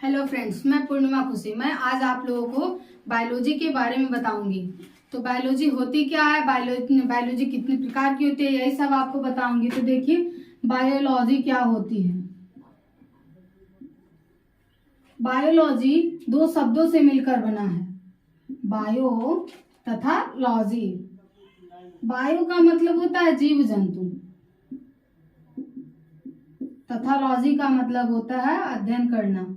Hello friends, मैं पूर्णिमा खुशी। मैं आज आप लोगों को बायोलॉजी के बारे में बताऊंगी। तो बायोलॉजी होती क्या है, बायोलॉजी कितने प्रकार की होती है, यही सब आपको बताऊंगी। तो देखिए बायोलॉजी क्या होती है। बायोलॉजी दो शब्दों से मिलकर बना है, बायो तथा लॉजी। बायो का मतलब होता है जीव जंतु तथा लॉजी का मतलब होता है अध्ययन करना,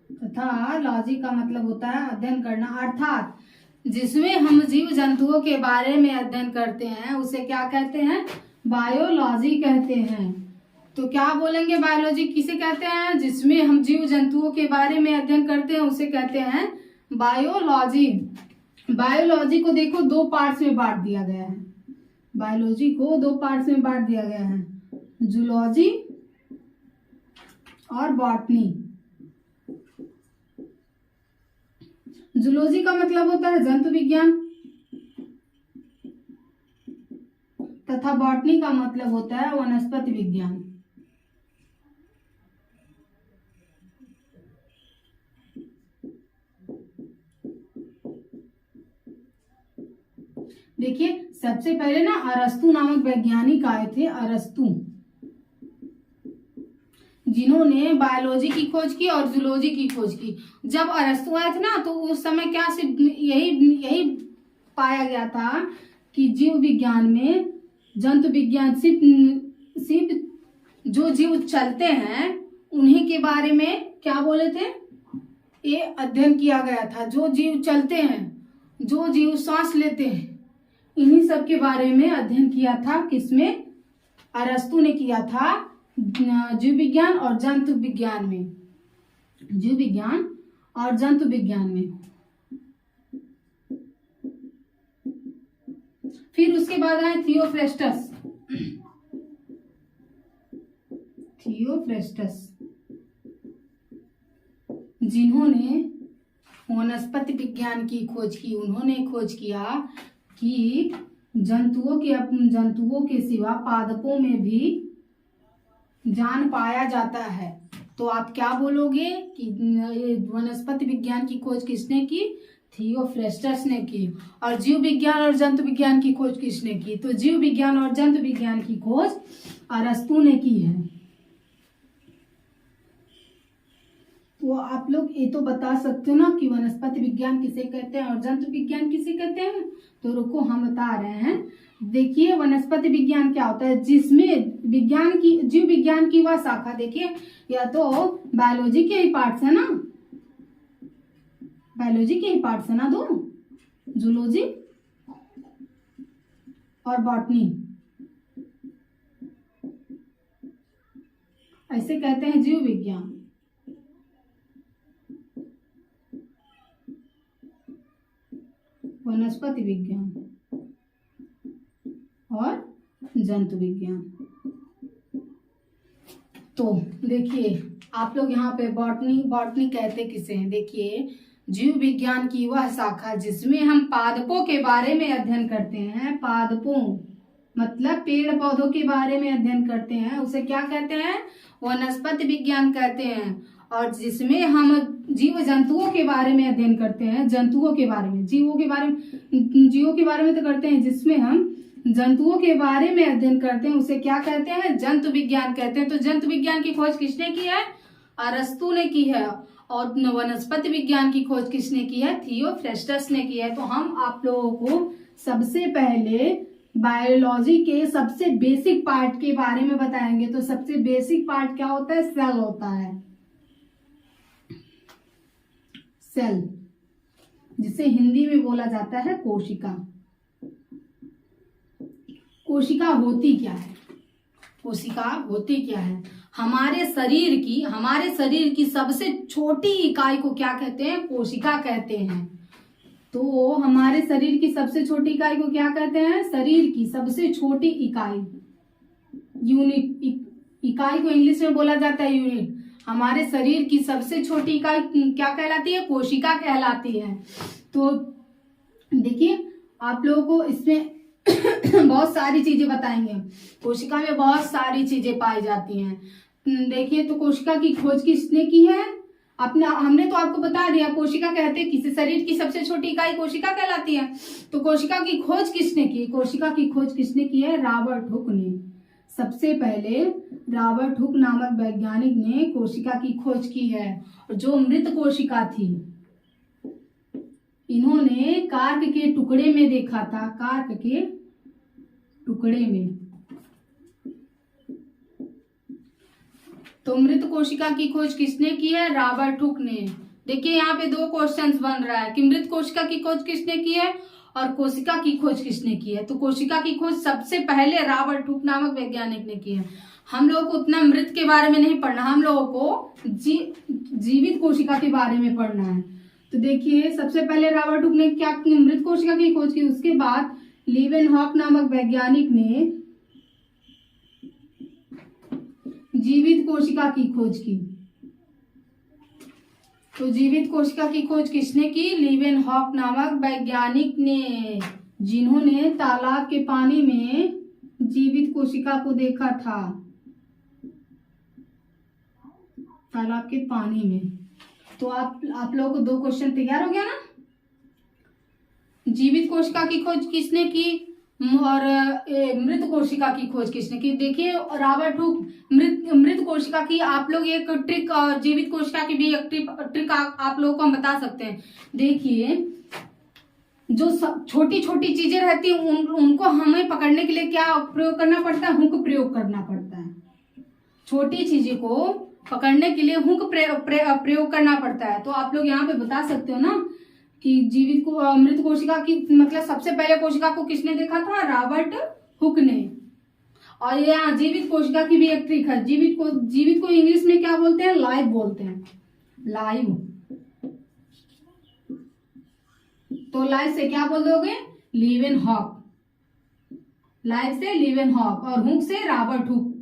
तथा लॉजी का मतलब होता है अध्ययन करना। अर्थात जिसमें हम जीव जंतुओं के बारे में अध्ययन करते हैं उसे क्या कहते हैं, बायोलॉजी कहते हैं। तो क्या बोलेंगे, बायोलॉजी किसे कहते हैं, जिसमें हम जीव जंतुओं के बारे में अध्ययन करते हैं उसे कहते हैं बायोलॉजी। बायोलॉजी को देखो दो पार्ट्स में बांट दिया गया है। बायोलॉजी को दो पार्ट्स में बांट दिया गया है, जूलॉजी और बॉटनी। जूलॉजी का मतलब होता है जंतु विज्ञान तथा बॉटनी का मतलब होता है वनस्पति विज्ञान। देखिए सबसे पहले ना अरस्तु नामक वैज्ञानिक आए थे, अरस्तु, जिन्होंने बायोलॉजी की खोज की और जूलॉजी की खोज की। जब अरस्तु आए थे ना तो उस समय क्या सिर्फ यही पाया गया था कि जीव विज्ञान में जंतु विज्ञान सिर्फ जो जीव चलते हैं उन्हीं के बारे में क्या बोले थे, ये अध्ययन किया गया था। जो जीव चलते हैं, जो जीव सांस लेते हैं, इन्हीं सब के बारे में अध्ययन किया था। किसमें, अरस्तु ने किया था, जीव विज्ञान और जंतु विज्ञान में, जीव विज्ञान और जंतु विज्ञान में। फिर उसके बाद आए थियोफ्रेस्टस। जिन्होंने वनस्पति विज्ञान की खोज की। उन्होंने खोज किया कि जंतुओं के सिवा पादपों में भी जान पाया जाता है। तो आप क्या बोलोगे कि वनस्पति विज्ञान की खोज किसने की, थियोफ्रेस्टस ने की। और जीव विज्ञान और जंतु विज्ञान की खोज किसने की, तो जीव विज्ञान और जंतु विज्ञान की खोज अरस्तु ने की है। तो आप लोग ये तो बता सकते हो ना कि वनस्पति विज्ञान किसे कहते हैं और जंतु विज्ञान किसे कहते हैं। तो रुको हम बता रहे हैं। देखिए वनस्पति विज्ञान क्या होता है, जिसमें जीव विज्ञान की वह शाखा, देखिए या तो बायोलॉजी के ही पार्ट्स है ना, बायोलॉजी के ही पार्ट्स है ना दो, जूलॉजी और बॉटनी, ऐसे कहते हैं जीव विज्ञान। वनस्पति विज्ञान और जंतु विज्ञान। तो देखिए आप लोग यहाँ पे बॉटनी कहते किसे हैं, देखिए जीव विज्ञान की वह शाखा जिसमें हम पादपों के बारे में अध्ययन करते हैं। पादपों मतलब पेड़ पौधों के बारे में अध्ययन करते हैं, उसे क्या कहते हैं, वनस्पति विज्ञान कहते हैं। और जिसमें हम जीव जंतुओं के बारे में अध्ययन करते हैं, जंतुओं के बारे में, जीवों के बारे में तो करते हैं, जिसमें हम जंतुओं के बारे में अध्ययन करते हैं उसे क्या कहते हैं, जंतु विज्ञान कहते हैं। तो जंतु विज्ञान की खोज किसने की है, अरस्तु ने की है। और वनस्पति विज्ञान की खोज किसने की है, थियोफ्रेस्टस ने की है। तो हम आप लोगों को सबसे पहले बायोलॉजी के सबसे बेसिक पार्ट के बारे में बताएंगे। तो सबसे बेसिक पार्ट क्या होता है, सेल होता है, सेल, जिसे हिंदी में बोला जाता है कोशिका। कोशिका होती क्या है, कोशिका होती क्या है, हमारे शरीर की सबसे छोटी इकाई को क्या कहते हैं, कोशिका कहते हैं। तो हमारे शरीर की सबसे छोटी इकाई को क्या कहते हैं, शरीर की सबसे छोटी इकाई, यूनिट। इकाई को इंग्लिश में बोला जाता है यूनिट। हमारे शरीर की सबसे छोटी इकाई क्या कहलाती है, कोशिका कहलाती है। तो देखिए आप लोगों को इसमें बहुत सारी चीजें बताएंगे। कोशिका में बहुत सारी चीजें पाई जाती हैं। देखिए, तो कोशिका की खोज किसने की है? अपना हमने तो आपको बता दिया, कोशिका कहते हैं किसी शरीर की सबसे छोटी इकाई कोशिका कहलाती है। तो कोशिका की खोज किसने की? कोशिका की खोज किसने की है? रॉबर्ट हुक ने। सबसे पहले रॉबर्ट हुक नामक वैज्ञानिक ने कोशिका की खोज की है। और जो मृत कोशिका थी, इन्होंने कार्क के टुकड़े में देखा था, कार्क के टुकड़े में। तो मृत कोशिका की खोज किसने की है? रॉबर्ट हुक ने। देखिए यहाँ पे दो क्वेश्चंस बन रहा है कि मृत कोशिका की खोज किसने की है और कोशिका की खोज किसने की है। तो कोशिका की खोज सबसे पहले रॉबर्ट हुक नामक वैज्ञानिक ने की है। हम लोगों को उतना मृत के बारे में नहीं पढ़ना, हम लोगों को जीवित कोशिका के बारे में पढ़ना है। तो देखिए, सबसे पहले रॉबर्ट हुक ने क्या मृत कोशिका की खोज की, उसके बाद लीवेनहॉक नामक वैज्ञानिक ने जीवित कोशिका की खोज की। तो जीवित कोशिका की खोज किसने की? लीवेनहॉक नामक वैज्ञानिक ने, जिन्होंने तालाब के पानी में जीवित कोशिका को देखा था, तालाब के पानी में। तो आप लोगों को दो क्वेश्चन तैयार हो गया ना। जीवित कोशिका की खोज किसने की और मृत कोशिका की खोज किसने की? देखिए, रॉबर्ट हुक मृत कोशिका की आप लोग एक ट्रिक और जीवित कोशिका की भी एक ट्रिक आप लोगों को हम बता सकते हैं। देखिए, जो छोटी छोटी चीजें रहती हैं उनको हमें पकड़ने के लिए क्या प्रयोग करना पड़ता है? हुक प्रयोग करना पड़ता है। छोटी चीजें को पकड़ने के लिए हुक प्रयोग करना पड़ता है। तो आप लोग यहाँ पे बता सकते हो ना कि जीवित को मृत कोशिका की मतलब सबसे पहले कोशिका को किसने देखा था? रॉबर्ट हुक ने। और यहाँ जीवित कोशिका की भी एक ट्रिक है। जीवित को इंग्लिश में क्या बोलते हैं? लाइव बोलते हैं, लाइव। तो लाइव से क्या बोल दोगे? लीवेनहॉक। लाइव से लीवेनहॉक और हुक से रॉबर्ट हुक।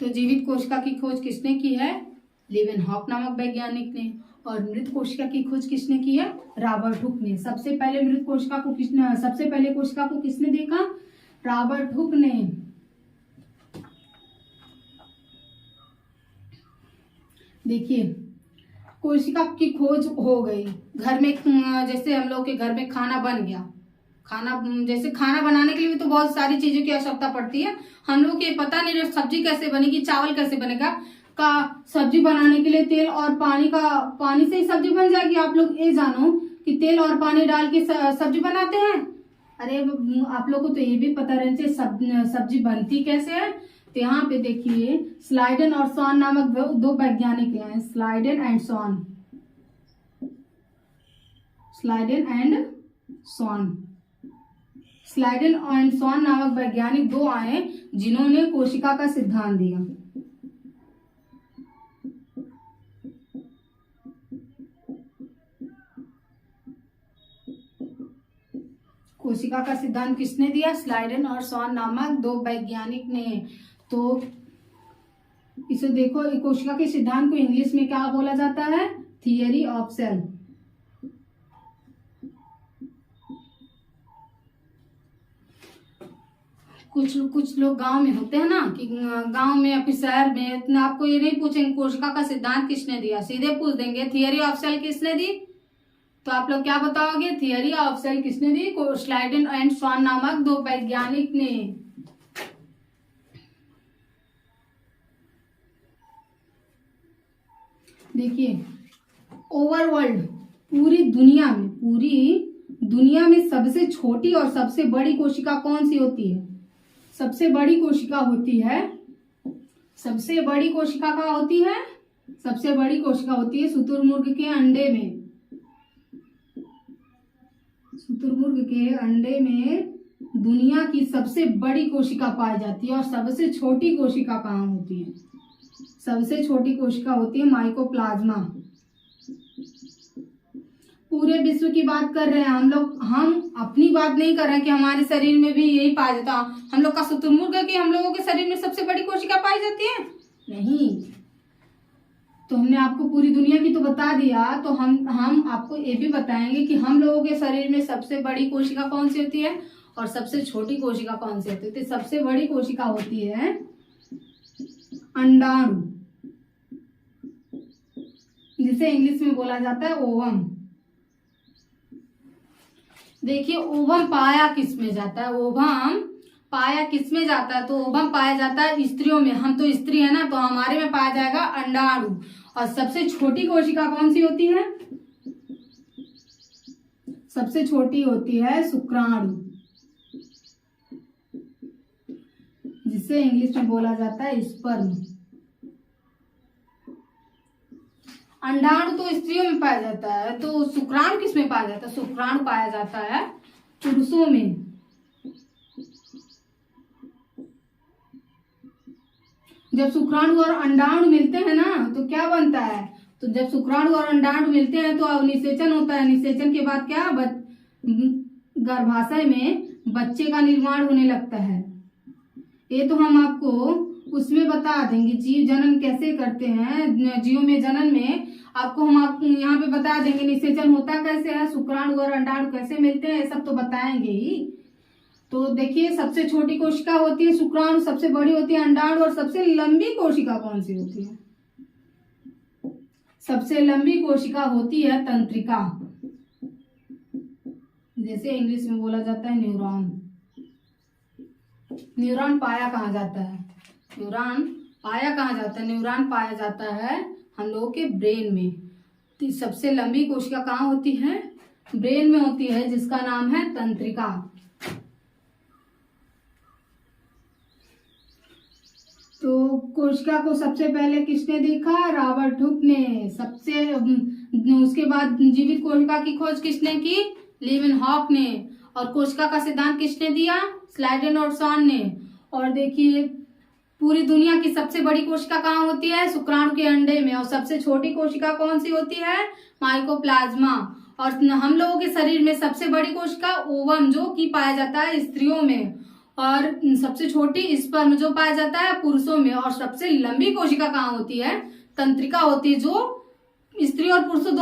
तो जीवित कोशिका की खोज किसने की है? लीवेनहॉक नामक वैज्ञानिक ने। और मृत कोशिका की खोज किसने की है? रॉबर्ट हुक ने। सबसे पहले कोशिका को किसने देखा? रॉबर्ट हुक ने। देखिए, कोशिका की खोज हो गई। घर में जैसे हम लोग के घर में खाना बन गया, जैसे खाना बनाने के लिए भी तो बहुत सारी चीजों की आवश्यकता पड़ती है। हम लोग को पता नहीं सब्जी कैसे बनेगी, चावल कैसे बनेगा। सब्जी बनाने के लिए तेल और पानी से ही सब्जी बन जाएगी। आप लोग ये जानो कि तेल और पानी डाल के सब्जी बनाते हैं। अरे आप लोग को तो ये भी पता रहना चाहिए सब्जी बनती कैसे है। तो यहाँ पे देखिए, स्लाइडन और सॉन नामक दो वैज्ञानिक हैं। स्लाइडन एंड सॉन नामक वैज्ञानिक दो आए जिन्होंने कोशिका का सिद्धांत दिया। कोशिका का सिद्धांत किसने दिया? स्लाइडन और सॉन नामक दो वैज्ञानिक ने। तो इसे देखो, कोशिका के सिद्धांत को इंग्लिश में क्या बोला जाता है? Theory of cell. कुछ लोग गांव में होते हैं ना, कि गांव में या फिर शहर में इतना आपको ये नहीं पूछेंगे कोशिका का सिद्धांत किसने दिया, सीधे पूछ देंगे थियरी ऑफ सेल किसने दी। तो आप लोग क्या बताओगे? थियरी ऑफ सेल किसने दी? स्लाइडन एंड सॉन नामक दो वैज्ञानिक ने। देखिए, ओवरवर्ल्ड पूरी दुनिया में सबसे छोटी और सबसे बड़ी कोशिका कौन सी होती है? सबसे बड़ी कोशिका होती है शुतुरमुर्ग के अंडे में। शुतुरमुर्ग के अंडे में दुनिया की सबसे बड़ी कोशिका पाई जाती है। और सबसे छोटी कोशिका कहाँ होती है? सबसे छोटी कोशिका होती है माइकोप्लाज्मा। पूरे विश्व की बात कर रहे हैं हम लोग, हम अपनी बात नहीं कर रहे हैं कि हमारे शरीर में भी यही पाया जाता। हम लोग का शुतुरमुर्ग है कि हम लोगों के शरीर में सबसे बड़ी कोशिका पाई जाती है? नहीं। तो हमने आपको पूरी दुनिया की तो बता दिया, तो हम आपको ये भी बताएंगे कि हम लोगों के शरीर में सबसे बड़ी कोशिका कौन सी होती है और सबसे छोटी कोशिका कौन सी होती है? तो सबसे बड़ी कोशिका होती है अंडाणु, जिसे इंग्लिश में बोला जाता है ओवम। देखिए ओवम पाया किस में जाता है? ओवम पाया किस में जाता है? तो ओवम पाया जाता है स्त्रियों में। हम तो स्त्री है ना, तो हमारे में पाया जाएगा अंडाणु। और सबसे छोटी कोशिका कौन सी होती है? सबसे छोटी होती है शुक्राणु, जिसे इंग्लिश में बोला जाता है स्पर्म। अंडाणु तो स्त्रियों में पाया जाता है, तो शुक्राणु किस में पाया जाता है? शुक्राणु पाया जाता है पुरुषों में। जब शुक्राणु और अंडाणु मिलते हैं ना, तो क्या बनता है? तो जब शुक्राणु और अंडाणु मिलते हैं तो निषेचन होता है। निषेचन के बाद क्या? गर्भाशय में बच्चे का निर्माण होने लगता है। ये तो हम आपको उसमें बता देंगे, जीव जनन कैसे करते हैं। जीव में जनन में हम आपको यहाँ पे बता देंगे निषेचन होता कैसे है, शुक्राणु और अंडाणु कैसे मिलते हैं, ये सब तो बताएंगे ही। तो देखिए सबसे छोटी कोशिका होती है शुक्राणु, सबसे बड़ी होती है अंडाणु, और सबसे लंबी कोशिका कौन सी होती है? सबसे लंबी कोशिका होती है तंत्रिका, जैसे इंग्लिश में बोला जाता है न्यूरॉन। न्यूरॉन पाया कहाँ जाता है? न्यूरॉन पाया कहाँ जाता है? न्यूरॉन पाया जाता है हम लोगों के ब्रेन में। तो सबसे लंबी कोशिका कहाँ होती है? ब्रेन में होती है, जिसका नाम है तंत्रिका। तो कोशिका को सबसे पहले किसने देखा? रॉबर्ट हुक ने। उसके बाद जीवित कोशिका की खोज किसने की? लीवेनहॉक ने। और कोशिका का सिद्धांत किसने दिया? स्लाइडेन और शॉन ने। और देखिए पूरी दुनिया की सबसे बड़ी कोशिका कहाँ होती है? शुक्राणु के अंडे में। और सबसे छोटी कोशिका कौन सी होती है? माइकोप्लाज्मा। और हम लोगों के शरीर में सबसे बड़ी कोशिका ओवम, जो कि पाया जाता है स्त्रियों में। और सबसे छोटी स्पर्म, जो पाया जाता है पुरुषों में। और सबसे लंबी कोशिका कहाँ होती है? तंत्रिका होती है, जो स्त्री और पुरुषों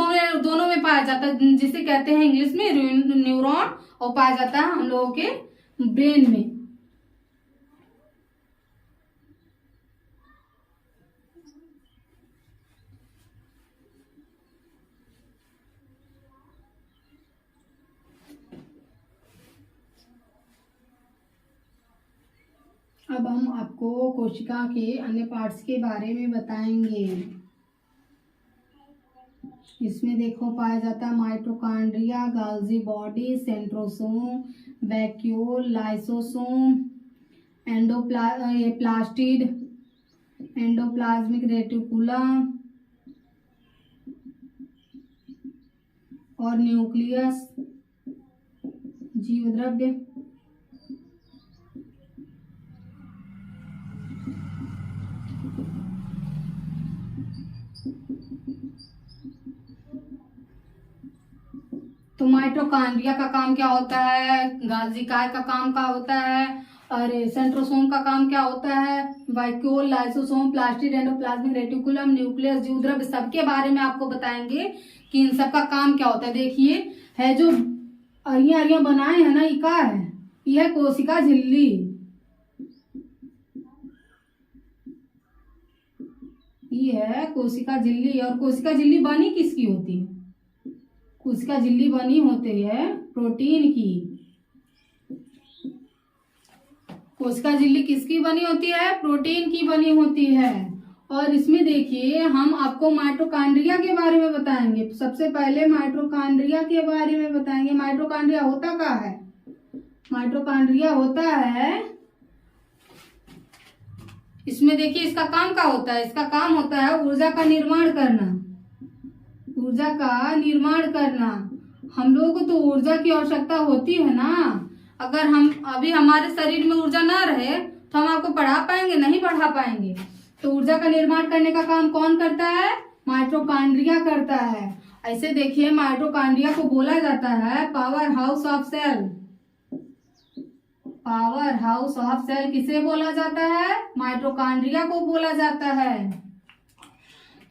दोनों में पाया जाता है, जिसे कहते हैं इंग्लिश में न्यूरॉन, और पाया जाता है हम लोगों के ब्रेन में। अब हम आपको कोशिका के अन्य पार्ट्स के बारे में बताएंगे। इसमें देखो पाया जाता है mitochondria, Golgi body, centrosome, vacuole, lysosome, plastid, endoplasmic reticulum और न्यूक्लियस, जीवद्रव्य। तो माइटोकॉन्ड्रिया का काम क्या होता है? गोल्गी का काम क्या होता है? और सेंट्रोसोम का काम क्या होता है? Vacuole, lysosome, plastid, endoplasmic reticulum, nucleus, जीवद्रव्य, सबके बारे में आपको बताएंगे कि इन सब का काम क्या होता है। देखिए है जो अरियां बनाए है ना, ये क्या है? यह है कोशिका झिल्ली। ये है कोशिका झिल्ली। और कोशिका झिल्ली बनी किसकी होती है? कोशिका झिल्ली बनी होती है प्रोटीन की। कोशिका झिल्ली किसकी बनी होती है? प्रोटीन की बनी होती है। और इसमें देखिए हम आपको माइटोकॉन्ड्रिया के बारे में बताएंगे। सबसे पहले माइटोकॉन्ड्रिया के बारे में बताएंगे। माइटोकॉन्ड्रिया होता क्या है? माइटोकॉन्ड्रिया होता है, इसमें देखिए इसका काम क्या होता है? इसका काम होता है ऊर्जा का निर्माण करना। ऊर्जा का निर्माण करना। हम लोगों को तो ऊर्जा की आवश्यकता होती है ना। अगर हम अभी हमारे शरीर में ऊर्जा ना रहे तो हम आपको पढ़ा पाएंगे? नहीं पढ़ा पाएंगे। तो ऊर्जा का निर्माण करने का काम कौन करता है? माइटोकॉन्ड्रिया करता है। ऐसे देखिए माइटोकॉन्ड्रिया को बोला जाता है power house of cell. Power house of cell किसे बोला जाता है? माइटोकॉन्ड्रिया को बोला जाता है।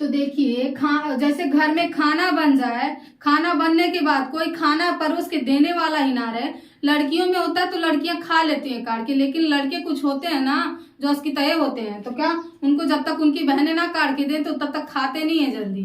तो देखिए जैसे घर में खाना बन जाए, खाना बनने के बाद कोई खाना परोस के देने वाला ही ना रहे, लड़कियों में होता है तो लड़कियां खा लेती हैं काट के, लेकिन लड़के कुछ होते हैं ना जो उसकी तय होते हैं, तो क्या उनको जब तक उनकी बहनें ना काट के दें तो तब तक खाते नहीं है जल्दी।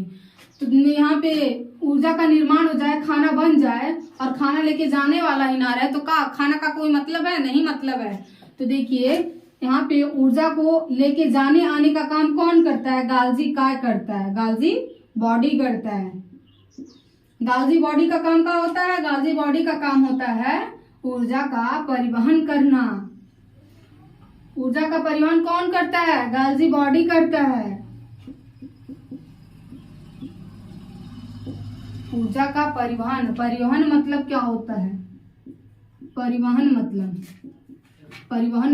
तो यहाँ पे ऊर्जा का निर्माण हो जाए, खाना बन जाए और खाना लेके जाने वाला ही ना रहे तो का खाना का कोई मतलब है? नहीं मतलब है। तो देखिए यहाँ पे ऊर्जा को लेके जाने आने का काम कौन करता है? गाल्जी काय करता है? गाल्जी बॉडी करता है। गाल्जी बॉडी का काम क्या होता है? गाल्जी बॉडी का काम होता है ऊर्जा का परिवहन करना। ऊर्जा का परिवहन कौन करता है? गाल्जी बॉडी करता है। ऊर्जा का परिवहन, परिवहन मतलब क्या होता है? परिवहन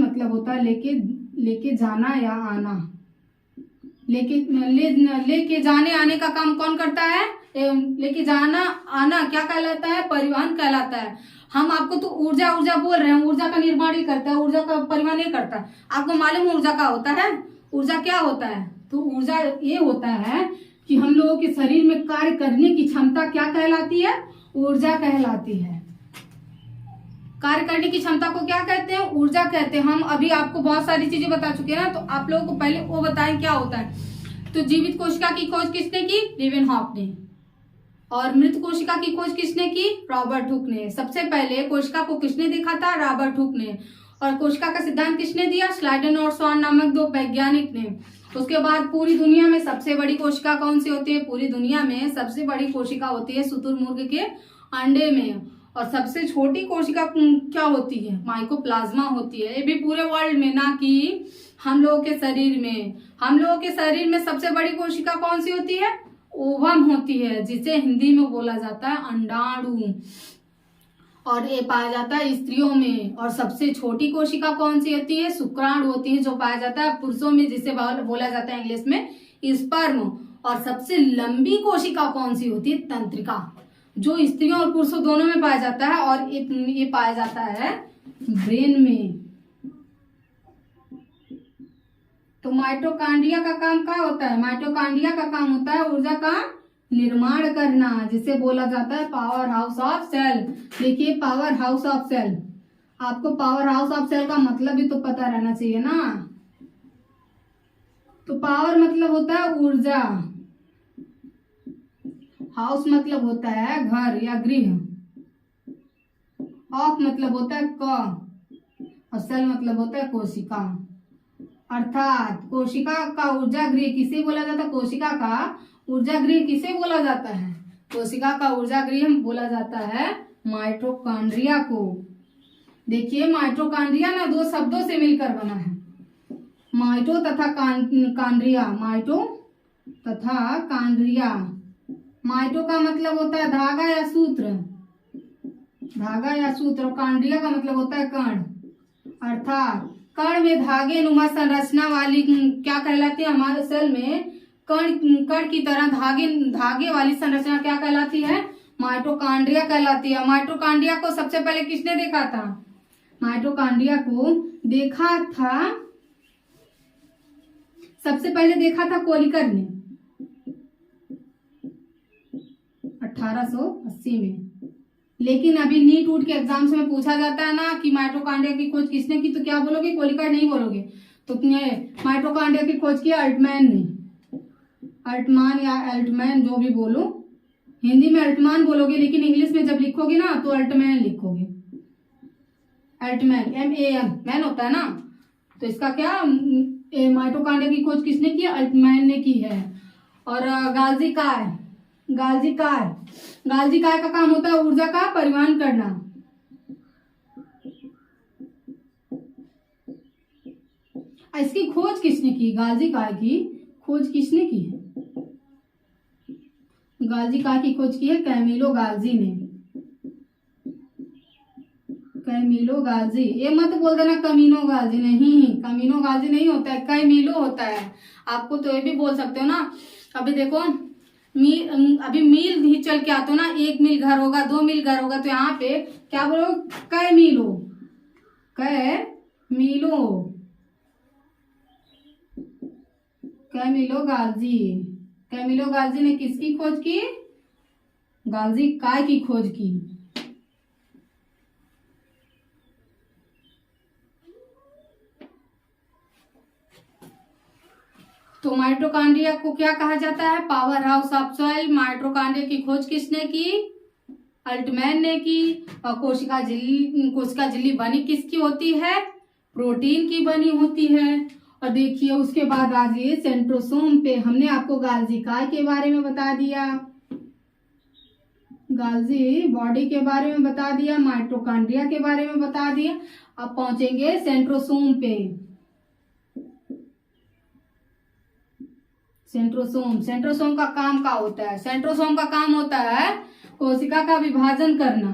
मतलब होता है लेके जाना या आना। लेके जाने आने का काम कौन करता है? लेके जाना आना क्या कहलाता है? परिवहन कहलाता है। हम आपको तो ऊर्जा बोल रहे हैं, ऊर्जा का निर्माण ही करता है, ऊर्जा का परिवहन नहीं करता। आपको मालूम ऊर्जा का होता है? ऊर्जा क्या होता है? तो ऊर्जा ये होता है कि हम लोगों के शरीर में कार्य करने की क्षमता क्या कहलाती है? ऊर्जा कहलाती है। कार्य करने की क्षमता को क्या कहते हैं? ऊर्जा कहते हैं। हम अभी आपको बहुत सारी चीजें बता चुके हैं ना, तो आप लोगों को पहले वो बताएं क्या होता है। तो जीवित कोशिका की खोज किसने की? लीवेनहॉफ ने। और मृत कोशिका की खोज किसने की? रॉबर्ट हुक ने। सबसे पहले कोशिका को किसने देखा था? रॉबर्ट हुक ने। और कोशिका का सिद्धांत किसने दिया? स्लाइडन और स्वान नामक दो वैज्ञानिक ने। उसके बाद पूरी दुनिया में सबसे बड़ी कोशिका कौन सी होती है? पूरी दुनिया में सबसे बड़ी कोशिका होती है शुतुरमुर्ग के अंडे में। और सबसे छोटी कोशिका क्या होती है? माइकोप्लाज्मा होती है। ये भी पूरे वर्ल्ड में, ना कि हम लोगों के शरीर में। हम लोगों के शरीर में सबसे बड़ी कोशिका कौन सी होती है? ओवम होती है, जिसे हिंदी में बोला जाता है अंडाणु। और ये पाया जाता है स्त्रियों में। और सबसे छोटी कोशिका कौन सी होती है? शुक्राणु होती है, जो पाया जाता है पुरुषों में, जिसे बोला जाता है इंग्लिश में स्पर्म। और सबसे लंबी कोशिका कौन सी होती है? तंत्रिका, जो स्त्रियों और पुरुषों दोनों में पाया जाता है। और ये पाया जाता है ब्रेन में। तो माइटोकांड्रिया का काम क्या होता है? माइटोकांड्रिया का काम होता है ऊर्जा का निर्माण करना, जिसे बोला जाता है पावर हाउस ऑफ सेल। देखिए पावर हाउस ऑफ सेल, आपको पावर हाउस ऑफ सेल का मतलब भी तो पता रहना चाहिए ना। तो पावर मतलब होता है ऊर्जा, हाउस मतलब होता है घर या गृह, ऑफ मतलब होता है क, और सेल मतलब होता है कोशिका। अर्थात कोशिका का ऊर्जा गृह किसे बोला जाता है? कोशिका का ऊर्जा गृह किसे बोला जाता है? कोशिका का ऊर्जा गृह बोला जाता है माइटोकॉन्ड्रिया को। देखिए माइटोकॉन्ड्रिया ना दो शब्दों से मिलकर बना है, माइटो तथा कॉन्ड्रिया। माइटो तथा कॉन्ड्रिया। माइटो का मतलब होता है धागा या सूत्र, धागा या सूत्र। और कॉन्ड्रिया का मतलब होता है कण। अर्थात कण में धागे नुमा संरचना वाली क्या कहलाती है? हमारे सेल में कण की तरह धागे वाली संरचना क्या कहलाती है? माइटोकॉन्ड्रिया कहलाती है। माइटोकॉन्ड्रिया को सबसे पहले किसने देखा था? माइटोकॉन्ड्रिया को देखा था, सबसे पहले देखा था कोलिकर ने 1880 में। लेकिन अभी नीट के एग्जाम्स में पूछा जाता है ना कि माइटोकॉन्ड्रिया की खोज किसने की, तो क्या बोलोगे? कोलिकर नहीं बोलोगे। तो माइटोकॉन्ड्रिया की खोज की अल्टमैन ने। अल्टमान या अल्टमैन जो भी बोलो, हिंदी में अल्टमान बोलोगे, लेकिन इंग्लिश में जब लिखोगे ना तो अल्टमैन लिखोगे। अल्टमैन, MAN, मैन होता है ना। तो इसका क्या माइटोकॉन्ड्रिया की खोज किसने की? अल्टमैन ने की है। और गाल्जी काय का काम होता है ऊर्जा का परिवहन करना। इसकी खोज किसने की? गाल्जी काय की खोज किसने की है? गाल्जी काय की खोज की है कैमिलो गाल्जी ने। कैमिलो गाल्जी, ये मत बोल देना कमीनो गाल्जी, नहीं, कमीनो गाल्जी नहीं होता है, कैमिलो होता है। आपको तो ये भी बोल सकते हो ना। अभी देखो अभी मील ही चल के आते हो ना, 1 मील घर होगा, 2 मील घर होगा, तो यहाँ पे क्या बोलो? Camillo, Camillo, Camillo Golgi. Camillo Golgi ने किसकी खोज की? गाल्जी काय की खोज की। तो माइटोकॉन्ड्रिया को क्या कहा जाता है? Power house of cell. Mitochondria की खोज किसने की? अल्टमैन ने की। और कोशिका झिल्ली बनी किसकी होती है? प्रोटीन की बनी होती है। और देखिए उसके बाद आज ये सेंट्रोसोम पे हमने आपको गाल्जी काय के बारे में बता दिया, गाल्जी बॉडी के बारे में बता दिया, माइटोकॉन्ड्रिया के बारे में बता दिया। अब पहुंचेंगे सेंट्रोसोम पे। सेंट्रोसोम का काम क्या होता है? सेंट्रोसोम का काम होता है कोशिका का विभाजन करना।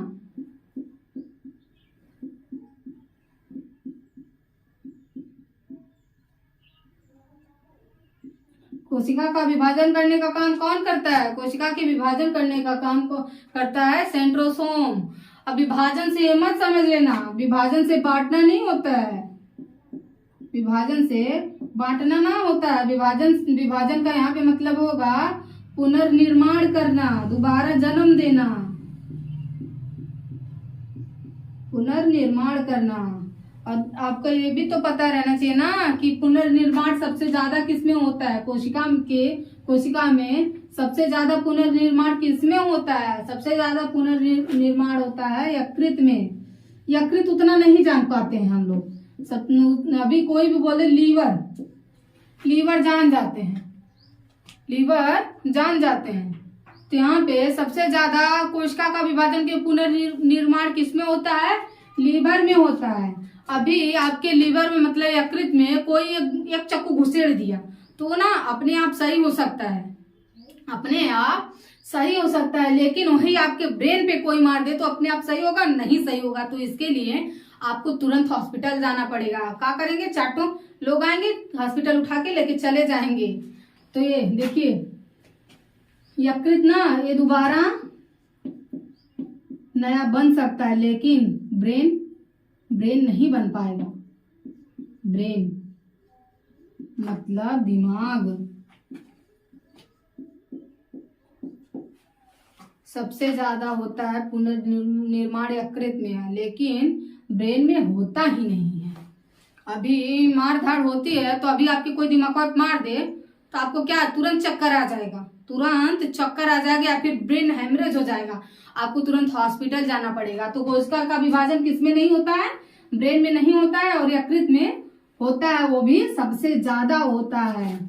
कोशिका का विभाजन करने का काम कौन करता है? कोशिका के विभाजन करने का काम को करता है सेंट्रोसोम। अब विभाजन से ये मत समझ लेना, विभाजन से बांटना नहीं होता है, विभाजन से बांटना ना होता है। विभाजन का यहाँ पे मतलब होगा पुनर्निर्माण करना, दोबारा जन्म देना, पुनर्निर्माण करना। और आपको ये भी तो पता रहना चाहिए ना कि पुनर्निर्माण सबसे ज्यादा किसमें होता है? कोशिका में सबसे ज्यादा पुनर्निर्माण किसमें होता है? सबसे ज्यादा पुनर्निर्माण होता है यकृत में। यकृत उतना नहीं जान पाते हैं हम लोग। अभी कोई भी बोले लीवर जान जाते हैं, लीवर जान जाते हैं। तो यहाँ पे सबसे ज्यादा कोशिका का विभाजन के पुनर्निर्माण किसमें होता है? लीवर में होता है। अभी आपके लीवर में मतलब यकृत में कोई एक चक्कू घुसेड़ दिया तो ना अपने आप सही हो सकता है, अपने आप सही हो सकता है। लेकिन वही आपके ब्रेन पे कोई मार दे तो अपने आप सही होगा? नहीं सही होगा। तो इसके लिए आपको तुरंत हॉस्पिटल जाना पड़ेगा। क्या करेंगे? चारों लोग आएंगे, हॉस्पिटल उठा के लेके चले जाएंगे। तो ये देखिए यकृत ना ये दोबारा नया बन सकता है, लेकिन ब्रेन नहीं बन पाएगा। ब्रेन मतलब दिमाग सबसे ज्यादा होता है पुनर्निर्माण यकृत में है, लेकिन ब्रेन में होता ही नहीं है। अभी मार धाड़ होती है तो अभी आपके कोई दिमाग को मार दे तो आपको क्या तुरंत चक्कर आ जाएगा, तुरंत चक्कर आ जाएगा या फिर ब्रेन हेमरेज हो जाएगा, आपको तुरंत हॉस्पिटल जाना पड़ेगा। तो कोशिका का विभाजन किसमें नहीं होता है? ब्रेन में नहीं होता है, और यकृत में होता है, वो भी सबसे ज्यादा होता है।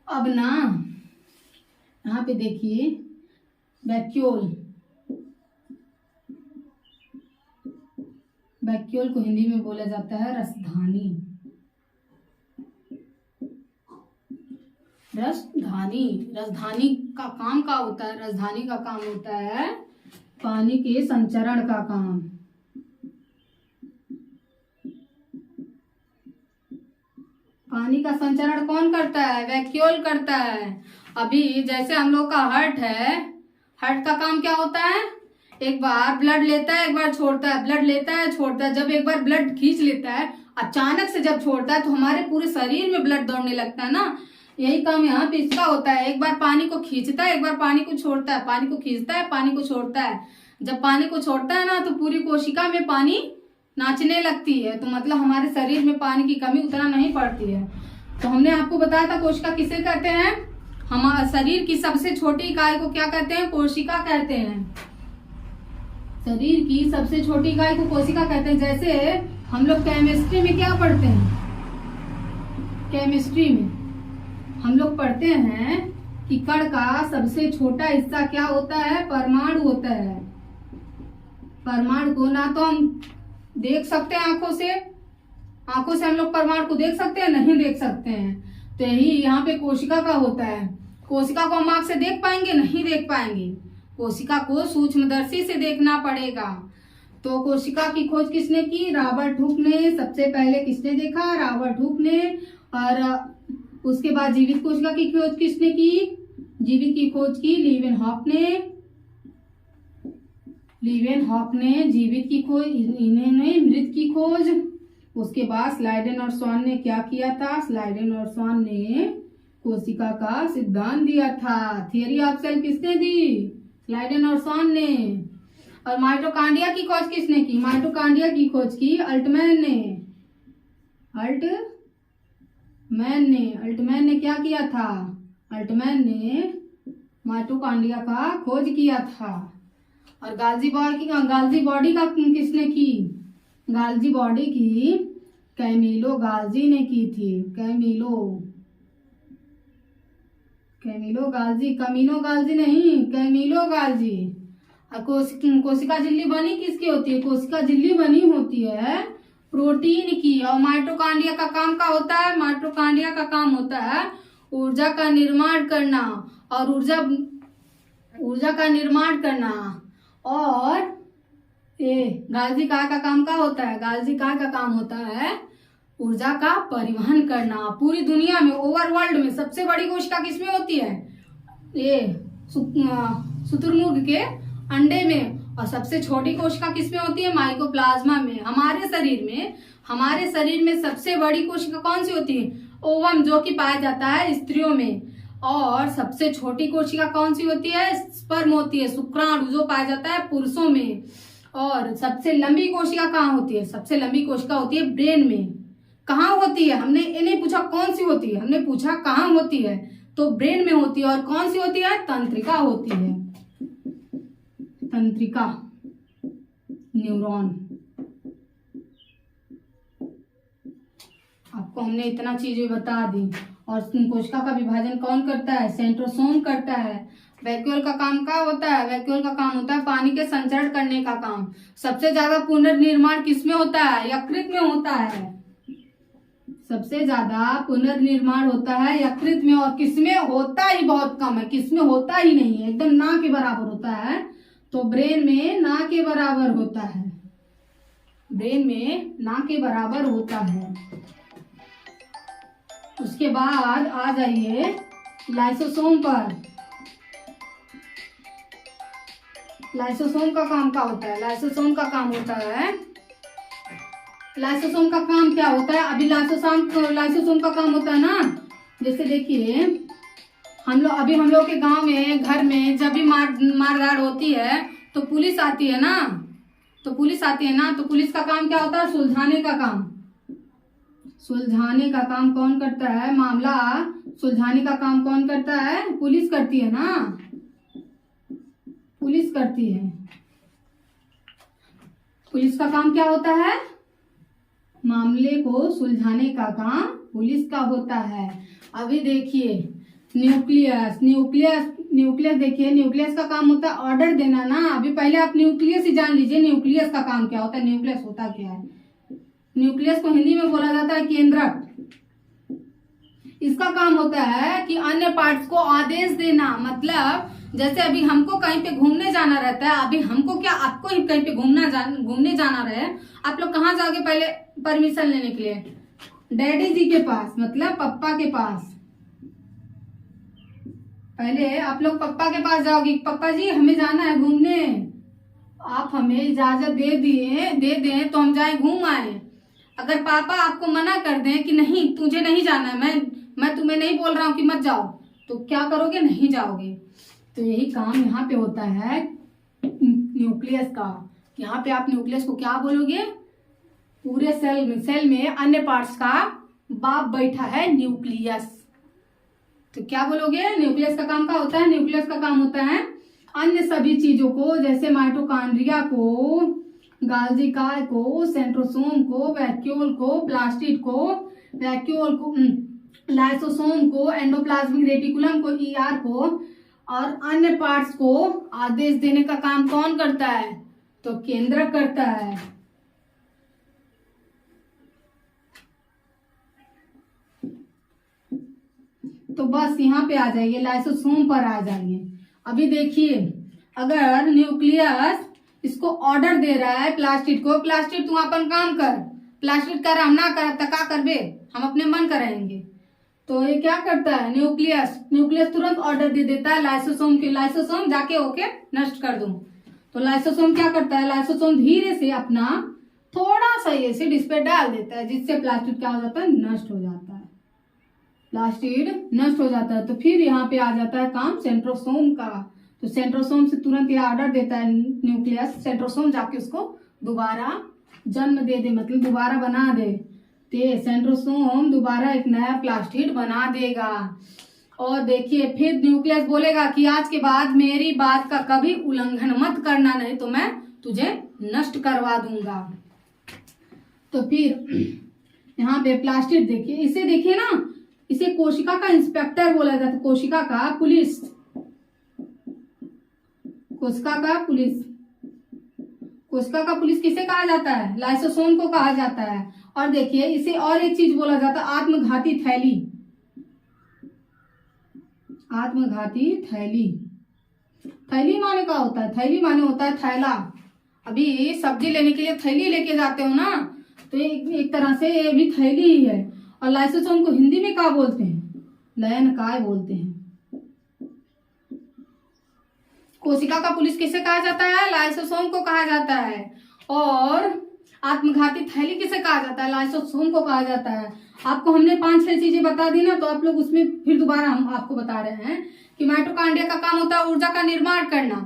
अब ना यहाँ पे देखिए वैक्यूल को हिंदी में बोला जाता है रसधानी। रसधानी का काम क्या होता है? रसधानी का काम होता है पानी के संचरण का काम। पानी का संचरण कौन करता है? वैक्यूल करता है। अभी जैसे हम लोग का हार्ट है, हार्ट का काम क्या होता है? एक बार ब्लड लेता है, एक बार छोड़ता है, ब्लड लेता है, छोड़ता है। जब एक बार ब्लड खींच लेता है, अचानक से जब छोड़ता है तो हमारे पूरे शरीर में ब्लड दौड़ने लगता है ना। यही काम यहाँ पे इसका होता है। एक बार पानी को खींचता है, एक बार पानी को छोड़ता है, पानी को खींचता है, पानी को छोड़ता है। जब पानी को छोड़ता है ना तो पूरी कोशिका में पानी नाचने लगती है। तो मतलब हमारे शरीर में पानी की कमी उतना नहीं पड़ती है। तो हमने आपको बताया था कोशिका किसे कहते हैं? हमारे शरीर की सबसे छोटी इकाई को क्या कहते हैं? कोशिका कहते हैं। शरीर की सबसे छोटी इकाई को कोशिका कहते हैं। जैसे हम लोग केमिस्ट्री में क्या पढ़ते हैं? केमिस्ट्री में हम लोग पढ़ते हैं कि कण का सबसे छोटा हिस्सा क्या होता है? परमाणु होता है। परमाणु को ना तो हम देख सकते हैं आंखों से हम लोग परमाणु को देख सकते हैं? नहीं देख सकते हैं। तो यही यहाँ पे कोशिका का होता है। कोशिका को हम आंख से देख पाएंगे? नहीं देख पाएंगे। कोशिका को सूक्ष्मदर्शी से देखना पड़ेगा। तो कोशिका की खोज किसने की? रॉबर्ट हुक ने। सबसे पहले किसने देखा? रॉबर्ट हुक ने। और उसके बाद जीवित कोशिका की खोज किसने की? जीवित की खोज की लीवेनहॉक ने। जीवित की खोज इन्होंने, मृत की खोज। उसके बाद स्लाइडेन और स्वान ने क्या किया था? स्लाइडेन और स्वान ने कोशिका का सिद्धांत दिया था। थियरी ऑफ सेल किसने दी? स्लाइडेन और स्वान ने। और माइटोकॉन्ड्रिया की खोज किसने की? माइटोकॉन्ड्रिया की खोज की अल्टमैन ने। अल्टमैन ने क्या किया था? अल्टमैन ने माइटोकॉन्ड्रिया का खोज किया था। और गाल्जी बॉडी का किसने की? गाल्जी बॉडी की कैमिलो गाल्जी ने की थी। कैमिलो गाल्जी, कमीनो गाल्जी नहीं, कैमिलो गाल्जी। और कोशिका झिल्ली बनी किसकी होती है? कोशिका झिल्ली बनी होती है प्रोटीन की। और माइटोकॉन्ड्रिया का काम क्या होता है? माइटोकॉन्ड्रिया का काम होता है ऊर्जा का निर्माण करना। और ऊर्जा का निर्माण करना। और गाल्जी काय का काम क्या होता है? गाल्जी काय का काम होता है ऊर्जा का परिवहन करना। पूरी दुनिया में, ओवरवर्ल्ड में सबसे बड़ी कोशिका किसमें होती है? ये शुतुरमुर्ग के अंडे में। और सबसे छोटी कोशिका किसमें होती है? माइकोप्लाज्मा में। हमारे शरीर में सबसे बड़ी कोशिका कौन सी होती है? ओवम, जो कि पाया जाता है स्त्रियों में। और सबसे छोटी कोशिका कौन सी होती है? स्पर्म होती है, शुक्राणु, जो पाया जाता है पुरुषों में। और सबसे लंबी कोशिका कहाँ होती है? सबसे लंबी कोशिका होती है ब्रेन में। कहाँ होती है? हमने ये नहीं पूछा कौन सी होती है, हमने पूछा कहाँ होती है। तो ब्रेन में होती है। और कौन सी होती है? तंत्रिका होती है। तंत्रिका, न्यूरॉन। आपको हमने इतना चीजें बता दी। और कोशिका का विभाजन कौन करता है? सेंट्रोसोम करता है। वैक्यूल का काम क्या होता है? वैक्यूल का काम होता है पानी के संचरण करने का काम। सबसे ज्यादा पुनर्निर्माण किसमें होता है? यकृत में होता है। सबसे ज्यादा पुनर्निर्माण होता है यकृत में। और किसमें होता ही बहुत कम है, किसमें होता ही नहीं है, एकदम ना के बराबर होता है। तो ब्रेन में ना के बराबर होता है। ब्रेन में ना के बराबर होता है। उसके बाद आ जाइए लाइसोसोम पर। लाइसोसोम का काम क्या होता है? लाइसोसोम का काम होता है, लाइसोसोम का काम क्या होता है? अभी लाइसोसोम का काम होता है ना, जैसे देखिए हम लोग के गांव में, घर में जब भी मारगाड़ होती है तो पुलिस आती है ना। तो पुलिस का काम क्या होता है? सुलझाने का काम। सुलझाने का काम कौन करता है? मामला सुलझाने का काम कौन करता है? पुलिस करती है ना, पुलिस करती है। पुलिस का काम क्या होता है? मामले को सुलझाने का काम पुलिस का होता है। अभी देखिए न्यूक्लियस देखिए, न्यूक्लियस का काम होता है ऑर्डर देना ना। अभी पहले आप न्यूक्लियस ही जान लीजिए, न्यूक्लियस का काम क्या होता है। न्यूक्लियस होता क्या है? न्यूक्लियस को हिंदी में बोला जाता है केंद्रक। इसका काम होता है कि अन्य पार्ट्स को आदेश देना। मतलब जैसे अभी हमको कहीं पे घूमने जाना रहता है, अभी हमको क्या, आपको ही कहीं पे घूमने जाना रहे, आप लोग कहाँ जाओगे पहले परमिशन लेने के लिए? डैडी जी के पास, मतलब पप्पा के पास। पहले आप लोग पप्पा के पास जाओगे, पप्पा जी हमें जाना है घूमने, आप हमें इजाजत दे दें तो हम जाए घूम आए। अगर पापा आपको मना कर दें कि नहीं तुझे नहीं जाना है, मैं तुम्हें नहीं बोल रहा हूँ कि मत जाओ, तो क्या करोगे? नहीं जाओगे। तो यही काम यहाँ पे होता है न्यूक्लियस का। यहाँ पे आप न्यूक्लियस को क्या बोलोगे? पूरे सेल में अन्य पार्ट्स का बाप बैठा है न्यूक्लियस। तो क्या बोलोगे? न्यूक्लियस का काम क्या होता है? न्यूक्लियस का काम होता है अन्य सभी चीजों को, जैसे माइटोकॉन्ड्रिया को, गाल्जी काय को, सेंट्रोसोम को, वैक्यूल को, प्लास्टिड को, लाइसोसोम को, एंडोप्लाज्मिक रेटिकुलम को, ईआर को और अन्य पार्ट्स को आदेश देने का काम कौन करता है? तो केंद्रक करता है। तो बस यहाँ पे आ जाइए, लाइसोसोम पर आ जाइए। अभी देखिए अगर न्यूक्लियस इसको ऑर्डर दे रहा है प्लास्टिड को, प्लास्टिड तू अपन काम कर, प्लास्टिड कर हम ना कर तका कर बे, हम अपने मन करेंगे। तो ये क्या करता है? न्यूक्लियस तुरंत ऑर्डर दे देता है लाइसोसोम के, लाइसोसोम जाके ओके नष्ट कर दूं। तो लाइसोसोम क्या करता है? लाइसोसोम धीरे से अपना थोड़ा सा एसिड इस पे डाल देता है, जिससे प्लास्टिड क्या हो जाता है? नष्ट हो जाता है। प्लास्टिड नष्ट हो जाता है। तो फिर यहाँ पे आ जाता है काम सेंट्रोसोम का। तो सेंट्रोसोम से तुरंत ये ऑर्डर देता है न्यूक्लियस, सेंट्रोसोम जाके उसको दोबारा जन्म दे दे, मतलब दोबारा बना दे। सेंट्रोसोम दोबारा एक नया प्लास्टिड बना देगा। और देखिए फिर न्यूक्लियस बोलेगा कि आज के बाद मेरी बात का कभी उल्लंघन मत करना, नहीं तो मैं तुझे नष्ट करवा दूंगा। तो फिर यहाँ पे प्लास्टिड देखिए, इसे देखिए ना, इसे कोशिका का इंस्पेक्टर बोला जाता है, कोशिका का पुलिस, कोशिका का पुलिस। कोशिका का पुलिस किसे कहा जाता है? लाइसोसोम को कहा जाता है। और देखिए इसे और एक चीज बोला जाता है, आत्मघाती थैली। आत्मघाती थैली, थैली माने का होता है? थैली माने होता है थैला। अभी सब्जी लेने के लिए थैली लेके जाते हो ना, तो एक तरह से ये भी थैली ही है। और लाइसोसोम को हिंदी में क्या बोलते हैं? लयनकाय बोलते हैं। कोशिका का पुलिस किसे कहा जाता है? लाइसोसोम को कहा जाता है। और आत्मघाती थैली किसे कहा जाता है? लाइसोसोम को कहा जाता है। आपको हमने 5-6 चीजें बता दी ना, तो आप लोग उसमें फिर दोबारा हम आपको बता रहे हैं कि माइटोकॉन्ड्रिया का काम होता है ऊर्जा का निर्माण करना,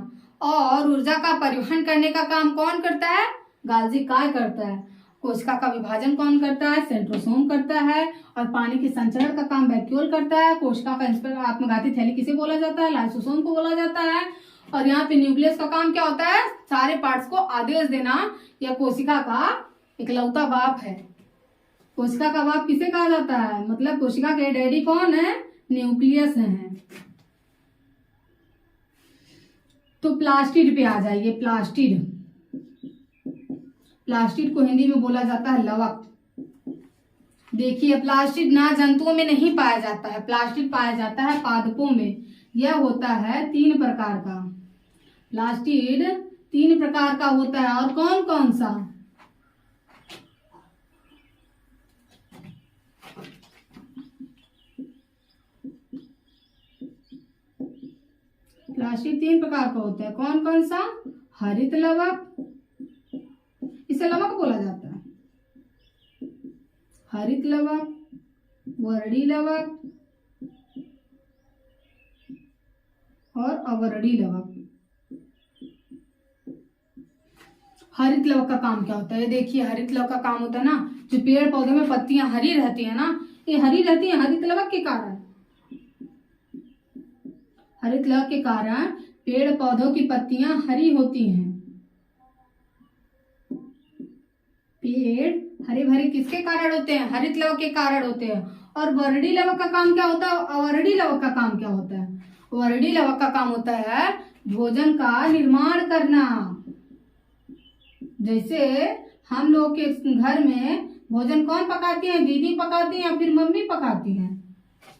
और ऊर्जा का परिवहन करने का काम कौन करता है? गाल्जी काय करता है। कोशिका का विभाजन कौन करता है? सेंट्रोसोम करता है। और पानी के संचरण का काम वैक्यूल करता है। कोशिका का आत्मघाती थैली किसे बोला जाता है? लाइसोसोम को बोला जाता है। और यहाँ पे न्यूक्लियस का काम क्या होता है? सारे पार्ट्स को आदेश देना। यह कोशिका का इकलौता बाप है। कोशिका का बाप किसे कहा जाता है? मतलब कोशिका के डैडी कौन है? न्यूक्लियस है। तो प्लास्टिड पे आ जाइए। प्लास्टिड, प्लास्टिड को हिंदी में बोला जाता है लवक। देखिए प्लास्टिड ना जंतुओं में नहीं पाया जाता है, प्लास्टिड पाया जाता है पादपों में। यह होता है 3 प्रकार का। प्लास्टिड 3 प्रकार का होता है। और कौन कौन सा? प्लास्टिड 3 प्रकार का होता है। कौन कौन सा? हरित लवक, इसे लवक बोला जाता है। हरित लवक, वर्णी लवक और अवर्णी लवक। हरित लवक का काम क्या होता है? देखिए हरित लवक का काम होता है ना, जो पेड़ पौधे में पत्तियां हरी रहती है ना, ये हरी रहती है हरित लवक के कारण। हरित लवक के कारण पेड़ पौधों की पत्तियां हरी होती हैं। पेड़ हरे भरे किसके कारण होते हैं? हरित लवक के कारण होते हैं। और वर्णी लवक का काम क्या होता है? अवर्णी लवक का काम क्या होता है? वर्णी लवक का काम होता है भोजन का निर्माण करना। जैसे हम लोग के घर में भोजन कौन पकाती है? दीदी पकाती है या फिर मम्मी पकाती है?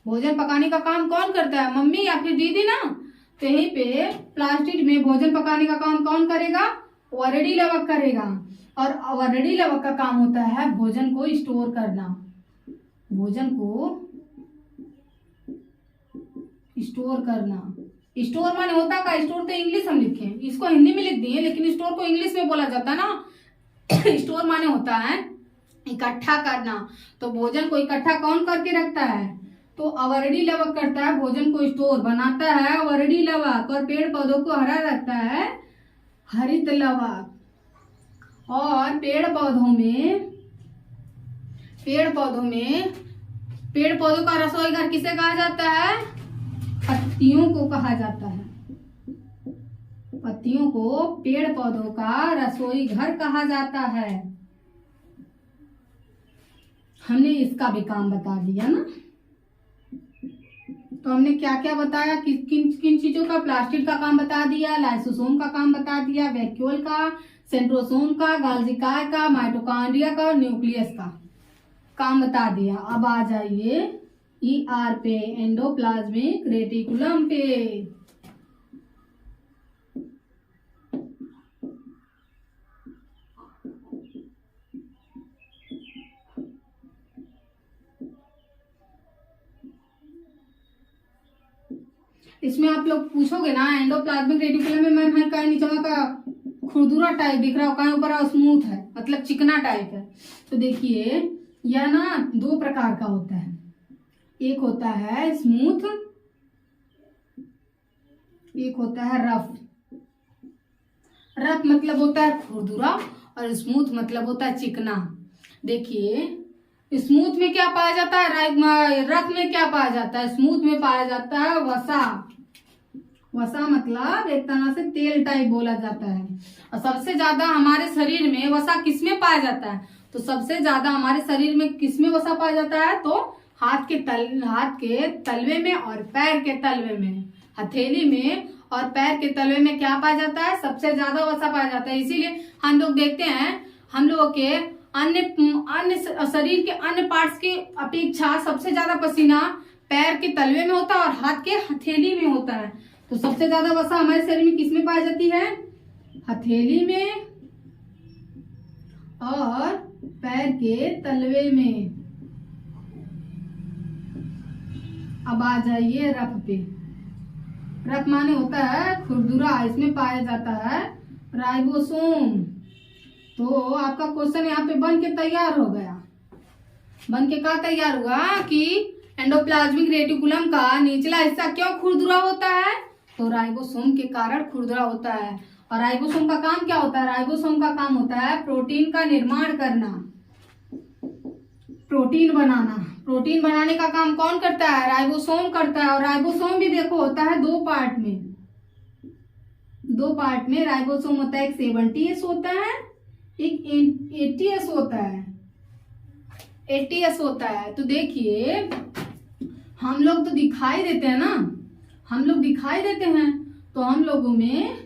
भोजन पकाने का काम कौन करता है? मम्मी या फिर दीदी ना। तो यहीं पे प्लास्टिड में भोजन पकाने का काम कौन करेगा? वर्णी लवक करेगा। और अवर्णी लवक का काम होता है भोजन को स्टोर करना। भोजन को स्टोर करना। स्टोर माने होता का? स्टोर तो इंग्लिश हम लिखे हैं, इसको हिंदी में लिख दिए, लेकिन स्टोर को इंग्लिश में बोला जाता है ना। स्टोर माने होता है इकट्ठा करना। तो भोजन को इकट्ठा कौन करके रखता है? तो अवर्णी लवक करता है। भोजन को स्टोर बनाता है अवर्णी लवक। और पेड़ पौधों को हरा रखता है हरित लवक। और पेड़ पौधों का रसोई घर किसे कहा जाता है? पत्तियों को कहा जाता है। पत्तियों को पेड़ पौधों का रसोई घर कहा जाता है। हमने इसका भी काम बता दिया ना। तो हमने क्या क्या बताया? किन किन चीजों का? प्लास्टिड का काम बता दिया, लाइसोसोम का काम बता दिया, वैक्यूल का, सेंट्रोसोम का, गाल्जी काय का, माइटोकॉन्ड्रिया का और न्यूक्लियस का काम बता दिया। अब आ जाइए ER पे, एंडोप्लाज्मिक रेटिकुलम पे। इसमें आप लोग पूछोगे ना, एंडोप्लाज्मिक रेटिकुलम में मैम है कहीं नीचे का खुरदुरा टाइप दिख रहा हो, कहीं ऊपर स्मूथ है, मतलब चिकना टाइप है। तो देखिए यह ना 2 प्रकार का होता है। एक होता है स्मूथ, एक होता है रफ। रफ मतलब होता है खुरदुरा और स्मूथ मतलब होता है चिकना। देखिए स्मूथ में क्या पाया जाता है, रफ में क्या पाया जाता है, स्मूथ में पाया जाता है वसा। वसा मतलब एक तरह से तेल टाइप बोला जाता है। और सबसे ज्यादा हमारे शरीर में वसा किसमें पाया जाता है, तो सबसे ज्यादा हमारे शरीर में किसमें वसा पाया जाता है, तो हाथ के तलवे में और पैर के तलवे में, हथेली में और पैर के तलवे में क्या पाया जाता है, सबसे ज्यादा वसा पाया जाता है। इसीलिए हम लोग देखते हैं हम लोगों के अन्य शरीर के अन्य पार्ट्स की अपेक्षा सबसे ज्यादा पसीना पैर के तलवे में होता है और हाथ के हथेली में होता है। तो सबसे ज्यादा वसा हमारे शरीर में किसमें पाई जाती है, हथेली में और पैर के तलवे में। अब आ जाइए रफ पे। रफ माने होता है खुरदुरा, इसमें पाया जाता है राइबोसोम। तो आपका क्वेश्चन यहाँ पे बन के तैयार हो गया। बन के क्या तैयार हुआ कि एंडोप्लाज्मिक रेटिकुलम का निचला हिस्सा क्यों खुरदुरा होता है, तो राइबोसोम के कारण खुरदुरा होता है। और राइबोसोम का काम क्या होता है, राइबोसोम का काम होता है प्रोटीन का निर्माण करना, प्रोटीन बनाना। प्रोटीन बनाने का काम कौन करता है, राइबोसोम करता है। और राइबोसोम भी देखो होता है दो पार्ट में, दो पार्ट में राइबोसोम होता है। एक 70S होता है, एक 80S होता है, 80S होता है। तो देखिए हम लोग तो दिखाई देते हैं ना, हम लोग दिखाई देते हैं, तो हम लोगों में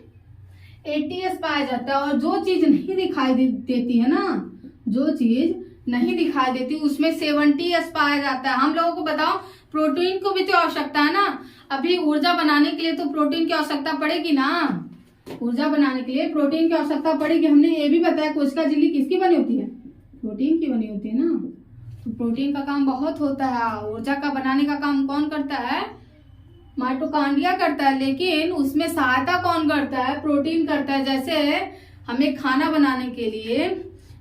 80S पाया जाता है। और जो चीज नहीं दिखाई देती है ना, जो चीज नहीं दिखाई देती उसमें 70S पाया जाता है। हम लोगों को बताओ प्रोटीन को भी तो आवश्यकता है ना, अभी ऊर्जा बनाने के लिए तो प्रोटीन की आवश्यकता पड़ेगी ना, ऊर्जा बनाने के लिए प्रोटीन की आवश्यकता पड़ेगी। हमने ये भी बताया कोशिका झिल्ली किसकी बनी होती है, प्रोटीन की बनी होती है ना। तो प्रोटीन का काम बहुत होता है। ऊर्जा का बनाने का काम कौन करता है, माइटोकॉन्ड्रिया करता है, लेकिन उसमें सहायता कौन करता है, प्रोटीन करता है। जैसे हमें खाना बनाने के लिए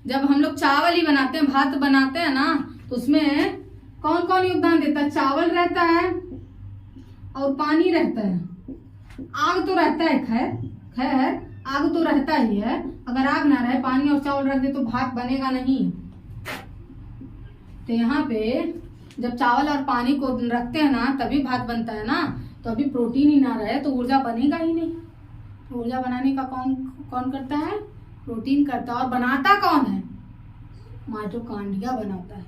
जब हम लोग चावल ही बनाते हैं, भात बनाते हैं ना, तो उसमें कौन कौन योगदान देता है, चावल रहता है और पानी रहता है, आग तो रहता है। खैर आग तो रहता ही है, अगर आग ना रहे पानी और चावल रख दे तो भात बनेगा नहीं। तो यहाँ पे जब चावल और पानी को रखते हैं ना तभी भात बनता है ना। तो अभी प्रोटीन ही ना रहे तो ऊर्जा बनेगा ही नहीं। तो ऊर्जा बनाने का कौन करता है, प्रोटीन करता है। और बनाता कौन है, माइटोकॉन्ड्रिया बनाता है।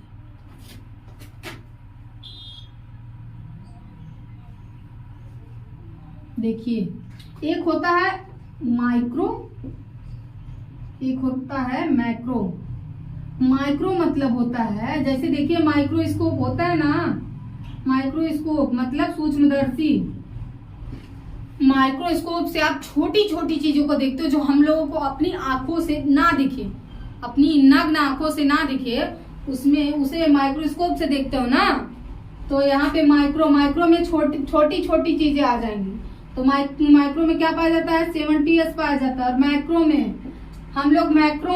देखिए एक होता है माइक्रो, एक होता है मैक्रो। माइक्रो मतलब होता है, जैसे देखिए माइक्रोस्कोप होता है ना, माइक्रोस्कोप मतलब सूक्ष्मदर्शी। माइक्रोस्कोप से आप छोटी छोटी चीजों को देखते हो जो हम लोगों को अपनी आंखों से ना दिखे, अपनी नग्न आंखों से ना दिखे, उसमें उसे माइक्रोस्कोप से देखते हो ना। तो यहाँ पे माइक्रो में छोटी छोटी चीजें आ जाएंगी। तो माइक्रो में क्या पाया जाता है, 70S पाया जाता है। और मैक्रो में हम लोग मैक्रो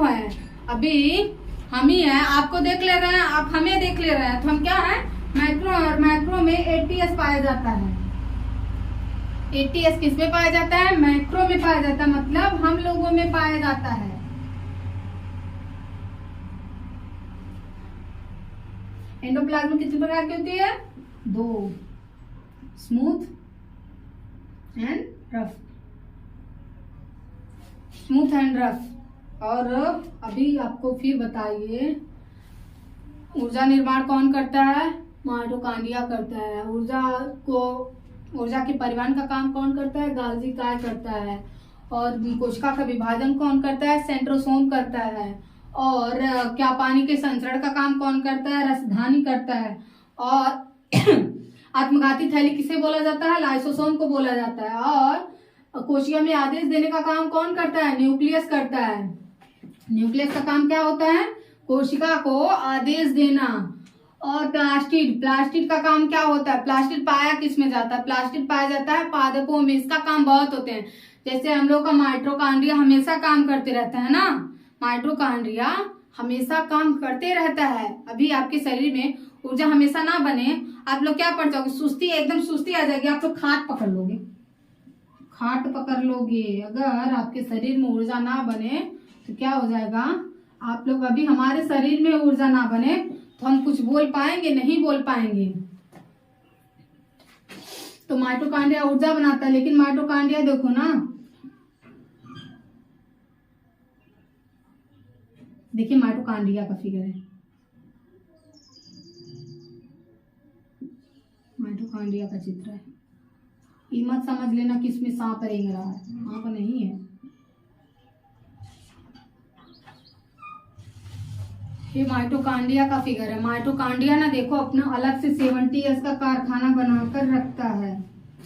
हैं, अभी हम ही हैं, आपको देख ले रहे हैं, आप हमें देख ले रहे हैं, तो हम क्या है, मैक्रो। और मैक्रो में 80S पाया जाता है। 80S किस में पाया जाता है, मैक्रो में पाया जाता है, मतलब हम लोगों में पाया जाता है। एंडोप्लाज्म कितने प्रकार की होती है, दो, smooth and rough, smooth and rough. और अभी आपको फिर बताइए ऊर्जा निर्माण कौन करता है, माइटोकॉन्ड्रिया करता है। ऊर्जा के परिवहन का काम कौन करता है, गाल्गी काय करता है। और कोशिका का विभाजन कौन करता है, सेंट्रोसोम करता है। और क्या पानी के संचरण का काम कौन करता है, रसधानी करता है। और आत्मघाती थैली किसे बोला जाता है, लाइसोसोम को बोला जाता है। और कोशिका में आदेश देने का काम कौन करता है, न्यूक्लियस करता है। न्यूक्लियस का काम क्या होता है, कोशिका को आदेश देना। और प्लास्टिड का काम क्या होता है, प्लास्टिड पाया किस में जाता है, प्लास्टिड पाया जाता है पादपों में। इसका काम बहुत होते हैं, जैसे हम लोग का माइटोकॉन्ड्रिया हमेशा काम करते रहता है ना, माइटोकॉन्ड्रिया हमेशा काम करते रहता है। अभी आपके शरीर में ऊर्जा हमेशा ना बने, आप लोग क्या पड़ जाओगे, सुस्ती, एकदम सुस्ती आ जाएगी, आप लोग खाट पकड़ लोगे। अगर आपके शरीर में ऊर्जा ना बने तो क्या हो जाएगा, आप लोग अभी हमारे शरीर में ऊर्जा ना बने तो हम कुछ बोल पाएंगे? नहीं बोल पाएंगे। तो माइटोकांड्रिया ऊर्जा बनाता है, लेकिन माइटोकांड्रिया देखो ना, देखिए माइटोकांड्रिया का फिगर है, माइटोकांड्रिया का चित्र है। ये मत समझ लेना कि इसमें सांप रेंग रहा है, सांप नहीं है। ये माइटोकांड्रिया का फिगर है। माइटोकांड्रिया ना देखो अपना अलग से 70S का कारखाना बनाकर रखता है।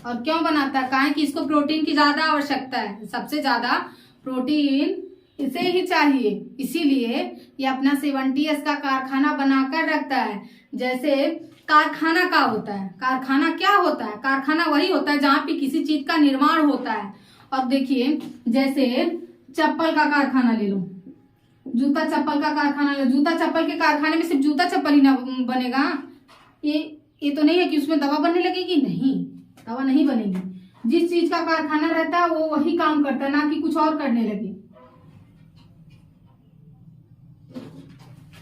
और क्यों बनाता है? कहा है कि इसको प्रोटीन की ज्यादा आवश्यकता है, सबसे ज्यादा प्रोटीन इसे ही चाहिए, इसीलिए ये अपना 70S का कारखाना बनाकर रखता है। जैसे कारखाना का होता है, कारखाना क्या होता है? कारखाना वही होता है जहाँ पे किसी चीज का निर्माण होता है। और देखिए जैसे चप्पल का कारखाना ले लो, जूता चप्पल का कारखाना ले, जूता चप्पल के कारखाने में सिर्फ जूता चप्पल ही ना बनेगा। ये तो नहीं है कि उसमें दवा बनने लगेगी, नहीं, दवा नहीं बनेगी। जिस चीज का कारखाना रहता है वो वही काम करता है, ना कि कुछ और करने लगे।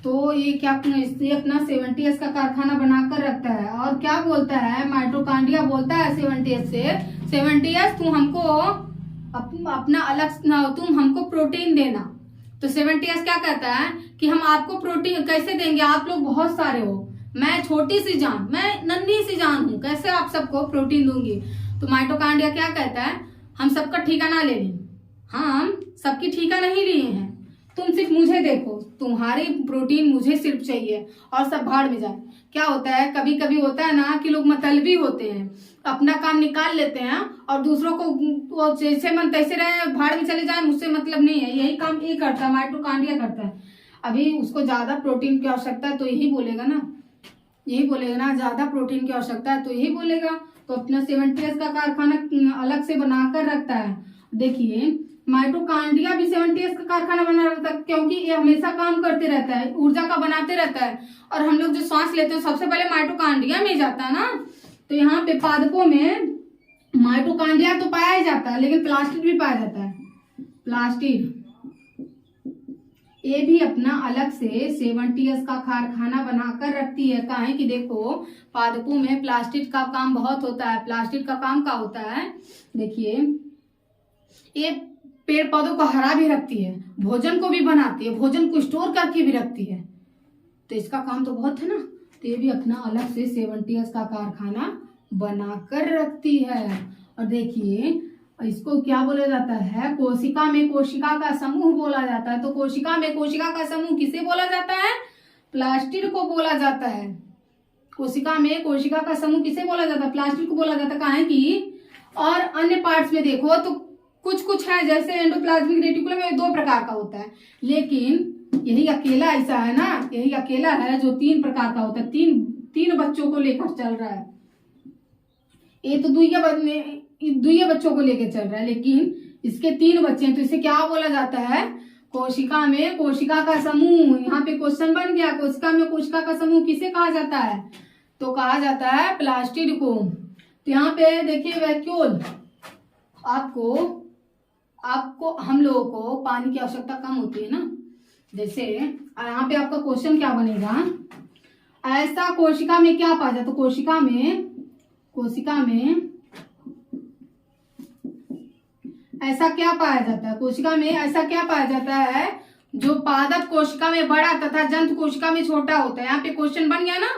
तो ये क्या ये अपना 70S का कारखाना बनाकर रखता है। और क्या बोलता है माइटोकांड्रिया? बोलता है 70S से, 70S तुम हमको अपना अलग, तुम हमको प्रोटीन देना। तो 70S क्या कहता है कि हम आपको प्रोटीन कैसे देंगे? आप लोग बहुत सारे हो, मैं छोटी सी जान, मैं नन्ही सी जान हूं, कैसे आप सबको प्रोटीन दूंगी? तो माइटोकांड्रिया क्या कहता है? हम सबका ठिकाना ले लें, हम सबकी ठिका नहीं लिए हैं, तुम सिर्फ मुझे देखो, तुम्हारी प्रोटीन मुझे सिर्फ चाहिए और सब भाड़ में जाए। क्या होता है, कभी कभी होता है ना कि लोग मतलबी होते हैं, अपना काम निकाल लेते हैं और दूसरों को वो जैसे मन तैसे रहे, भाड़ में चले जाए, मुझसे मतलब नहीं है। यही काम ये करता है, माइटोकांड्रिया करता है। अभी उसको ज्यादा प्रोटीन की आवश्यकता है तो यही बोलेगा ना, यही बोलेगा ना, ज्यादा प्रोटीन की आवश्यकता है तो यही बोलेगा। तो अपना 70S का कारखाना अलग से बनाकर रखता है। देखिए माइटोकांड्रिया भी 70S का कारखाना बना रहता है, क्योंकि ये हमेशा काम करते रहता है, ऊर्जा का बनाते रहता है। और हम लोग जो सांस लेते हैं सबसे पहले माइटोकांड्रिया में जाता है ना। तो यहाँ पे पादपों में माइटोकांड्रिया तो पाया ही जाता है, लेकिन प्लास्टिड भी पाया जाता है। प्लास्टिड ये भी अपना अलग से 70S का कारखाना बनाकर रखती है। कहा है कि देखो पादपों में प्लास्टिड का काम बहुत होता है। प्लास्टिड का काम क्या होता है? देखिए ये पेड़ पौधों को हरा भी रखती है, भोजन को भी बनाती है, भोजन को स्टोर करके भी रखती है। तो इसका काम तो बहुत है ना। तो ये भी अपना अलग से 70S का कारखाना बनाकर रखती है। और देखिए इसको क्या बोला जाता है? कोशिका में कोशिका का समूह बोला जाता है। तो कोशिका में कोशिका का समूह किसे बोला जाता है? प्लास्टिड को बोला जाता है। कोशिका में कोशिका का समूह किसे बोला जाता है? प्लास्टिड को बोला जाता है। कहा है कि और अन्य पार्ट्स में देखो तो कुछ कुछ है, जैसे एंडोप्लाज्मिक रेटिकुलम में 2 प्रकार का होता है, लेकिन यही अकेला ऐसा है ना, यही अकेला है जो 3 प्रकार का होता है। तीन बच्चों को लेकर चल रहा है। ये तो दुइये बच्चों को लेकर चल रहा है, लेकिन इसके 3 बच्चे हैं। तो इसे क्या बोला जाता है? कोशिका में कोशिका का समूह। यहाँ पे क्वेश्चन बन गया, कोशिका में कोशिका का समूह किसे कहा जाता है? तो कहा जाता है प्लास्टिड को। तो यहाँ पे देखिए वैक्यूल, आपको हम लोगों को पानी की आवश्यकता कम होती है ना। जैसे यहाँ पे आपका क्वेश्चन क्या बनेगा? ऐसा कोशिका में क्या पाया जाता है? तो कोशिका में ऐसा क्या पाया जाता है? कोशिका में ऐसा क्या पाया जाता है जो पादप कोशिका में बड़ा तथा जंतु कोशिका में छोटा होता है? यहाँ पे क्वेश्चन बन गया ना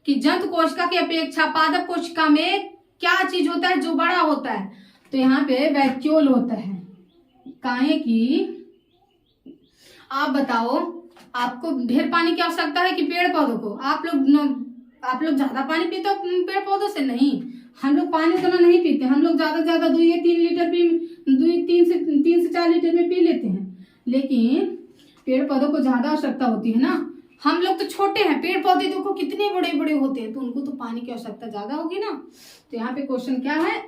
कि जंतु कोशिका की अपेक्षा पादप कोशिका में क्या चीज होता है जो बड़ा होता है? तो यहाँ पे वैक्यूल होता है। काहे कि आप बताओ, आपको ढेर पानी की आवश्यकता है कि पेड़ पौधों को? आप लोग ज्यादा पानी पीते हो पेड़ पौधों से? नहीं, हम लोग पानी उतना नहीं पीते। हम लोग ज्यादा से ज्यादा 2 या 3 लीटर 3 से 4 लीटर में पी लेते हैं, लेकिन पेड़ पौधों को ज्यादा आवश्यकता होती है ना। हम लोग तो छोटे हैं, पेड़ पौधे देखो कितने बड़े बड़े होते हैं, तो उनको तो पानी की आवश्यकता ज्यादा होगी ना। तो यहाँ पे क्वेश्चन क्या है?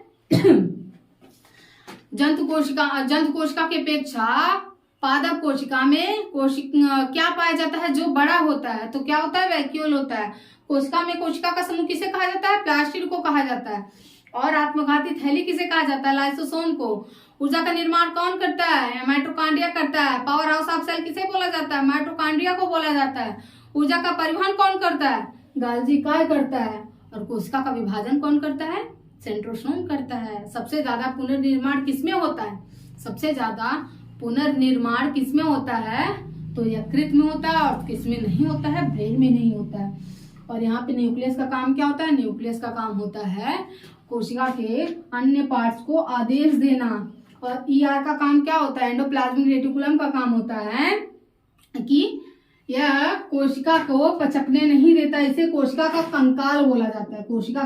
जंतु कोशिका की अपेक्षा पादप कोशिका में क्या पाया जाता है जो बड़ा होता है? तो क्या होता है? वैक्यूल होता है। कोशिका में कोशिका का समूह किसे कहा जाता है? प्लास्टिड को कहा जाता है। और आत्मघाती थैली किसे कहा जाता है? लाइसोसोम को। ऊर्जा का निर्माण कौन करता है? माइटोकॉन्ड्रिया करता है। पावर हाउस ऑफ सेल किसे बोला जाता है? माइटोकॉन्ड्रिया को बोला जाता है। ऊर्जा का परिवहन कौन करता है? गाल्जी काय करता है। और कोशिका का विभाजन कौन करता है? सेंट्रोसोम करता है। सबसे ज्यादा पुनर्निर्माण किसमें होता है? सबसे ज्यादा पुनर्निर्माण किसमें होता है? तो यकृत में होता है। और किसमें नहीं होता है? ब्रेन में नहीं होता है। और यहाँ पे न्यूक्लियस का काम क्या होता है? न्यूक्लियस का काम होता है कोशिका के अन्य पार्ट्स को आदेश देना। और ईआर का काम क्या होता है? एंडोप्लाज्मिक रेटिकुलम का काम होता है कि यह कोशिका को पचकने नहीं देता। इसे कोशिका का कंकाल बोला जाता है। कोशिका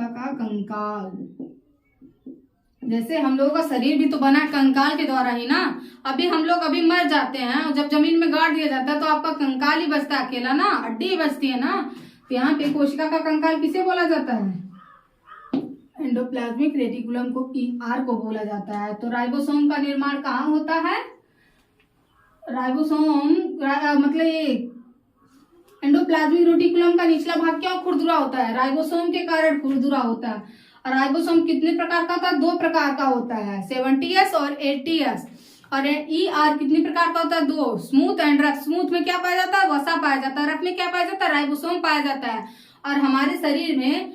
का कंकाल। जैसे हम लोगों का शरीर भी तो बना कंकाल के द्वारा ही ना। अभी हम लोग अभी मर जाते हैं और जब जमीन में गाड़ दिया जाता है तो आपका कंकाल ही बचता है अकेला ना, हड्डी बचती है ना। तो यहाँ पे कोशिका का कंकाल किसे बोला जाता है? एंडोप्लाज्मिक रेटिकुलम को ईआर को बोला जाता है। तो राइबोसोम का निर्माण कहाँ होता है? राइबोसोम मतलब ये एंडोप्लाज्मिक रेटिकुलम का निचला भाग क्यों खुरदुरा होता है? राइबोसोम के कारण खुरदुरा होता है। और राइबोसोम कितने प्रकार का होता है? 2 प्रकार का होता है, 70S और 80S। और ईआर कितने प्रकार का होता है? 2, स्मूथ एंड रफ। स्मूथ में क्या पाया जाता है? वसा पाया जाता है। रफ में क्या पाया जाता है? राइबोसोम पाया जाता है। और हमारे शरीर में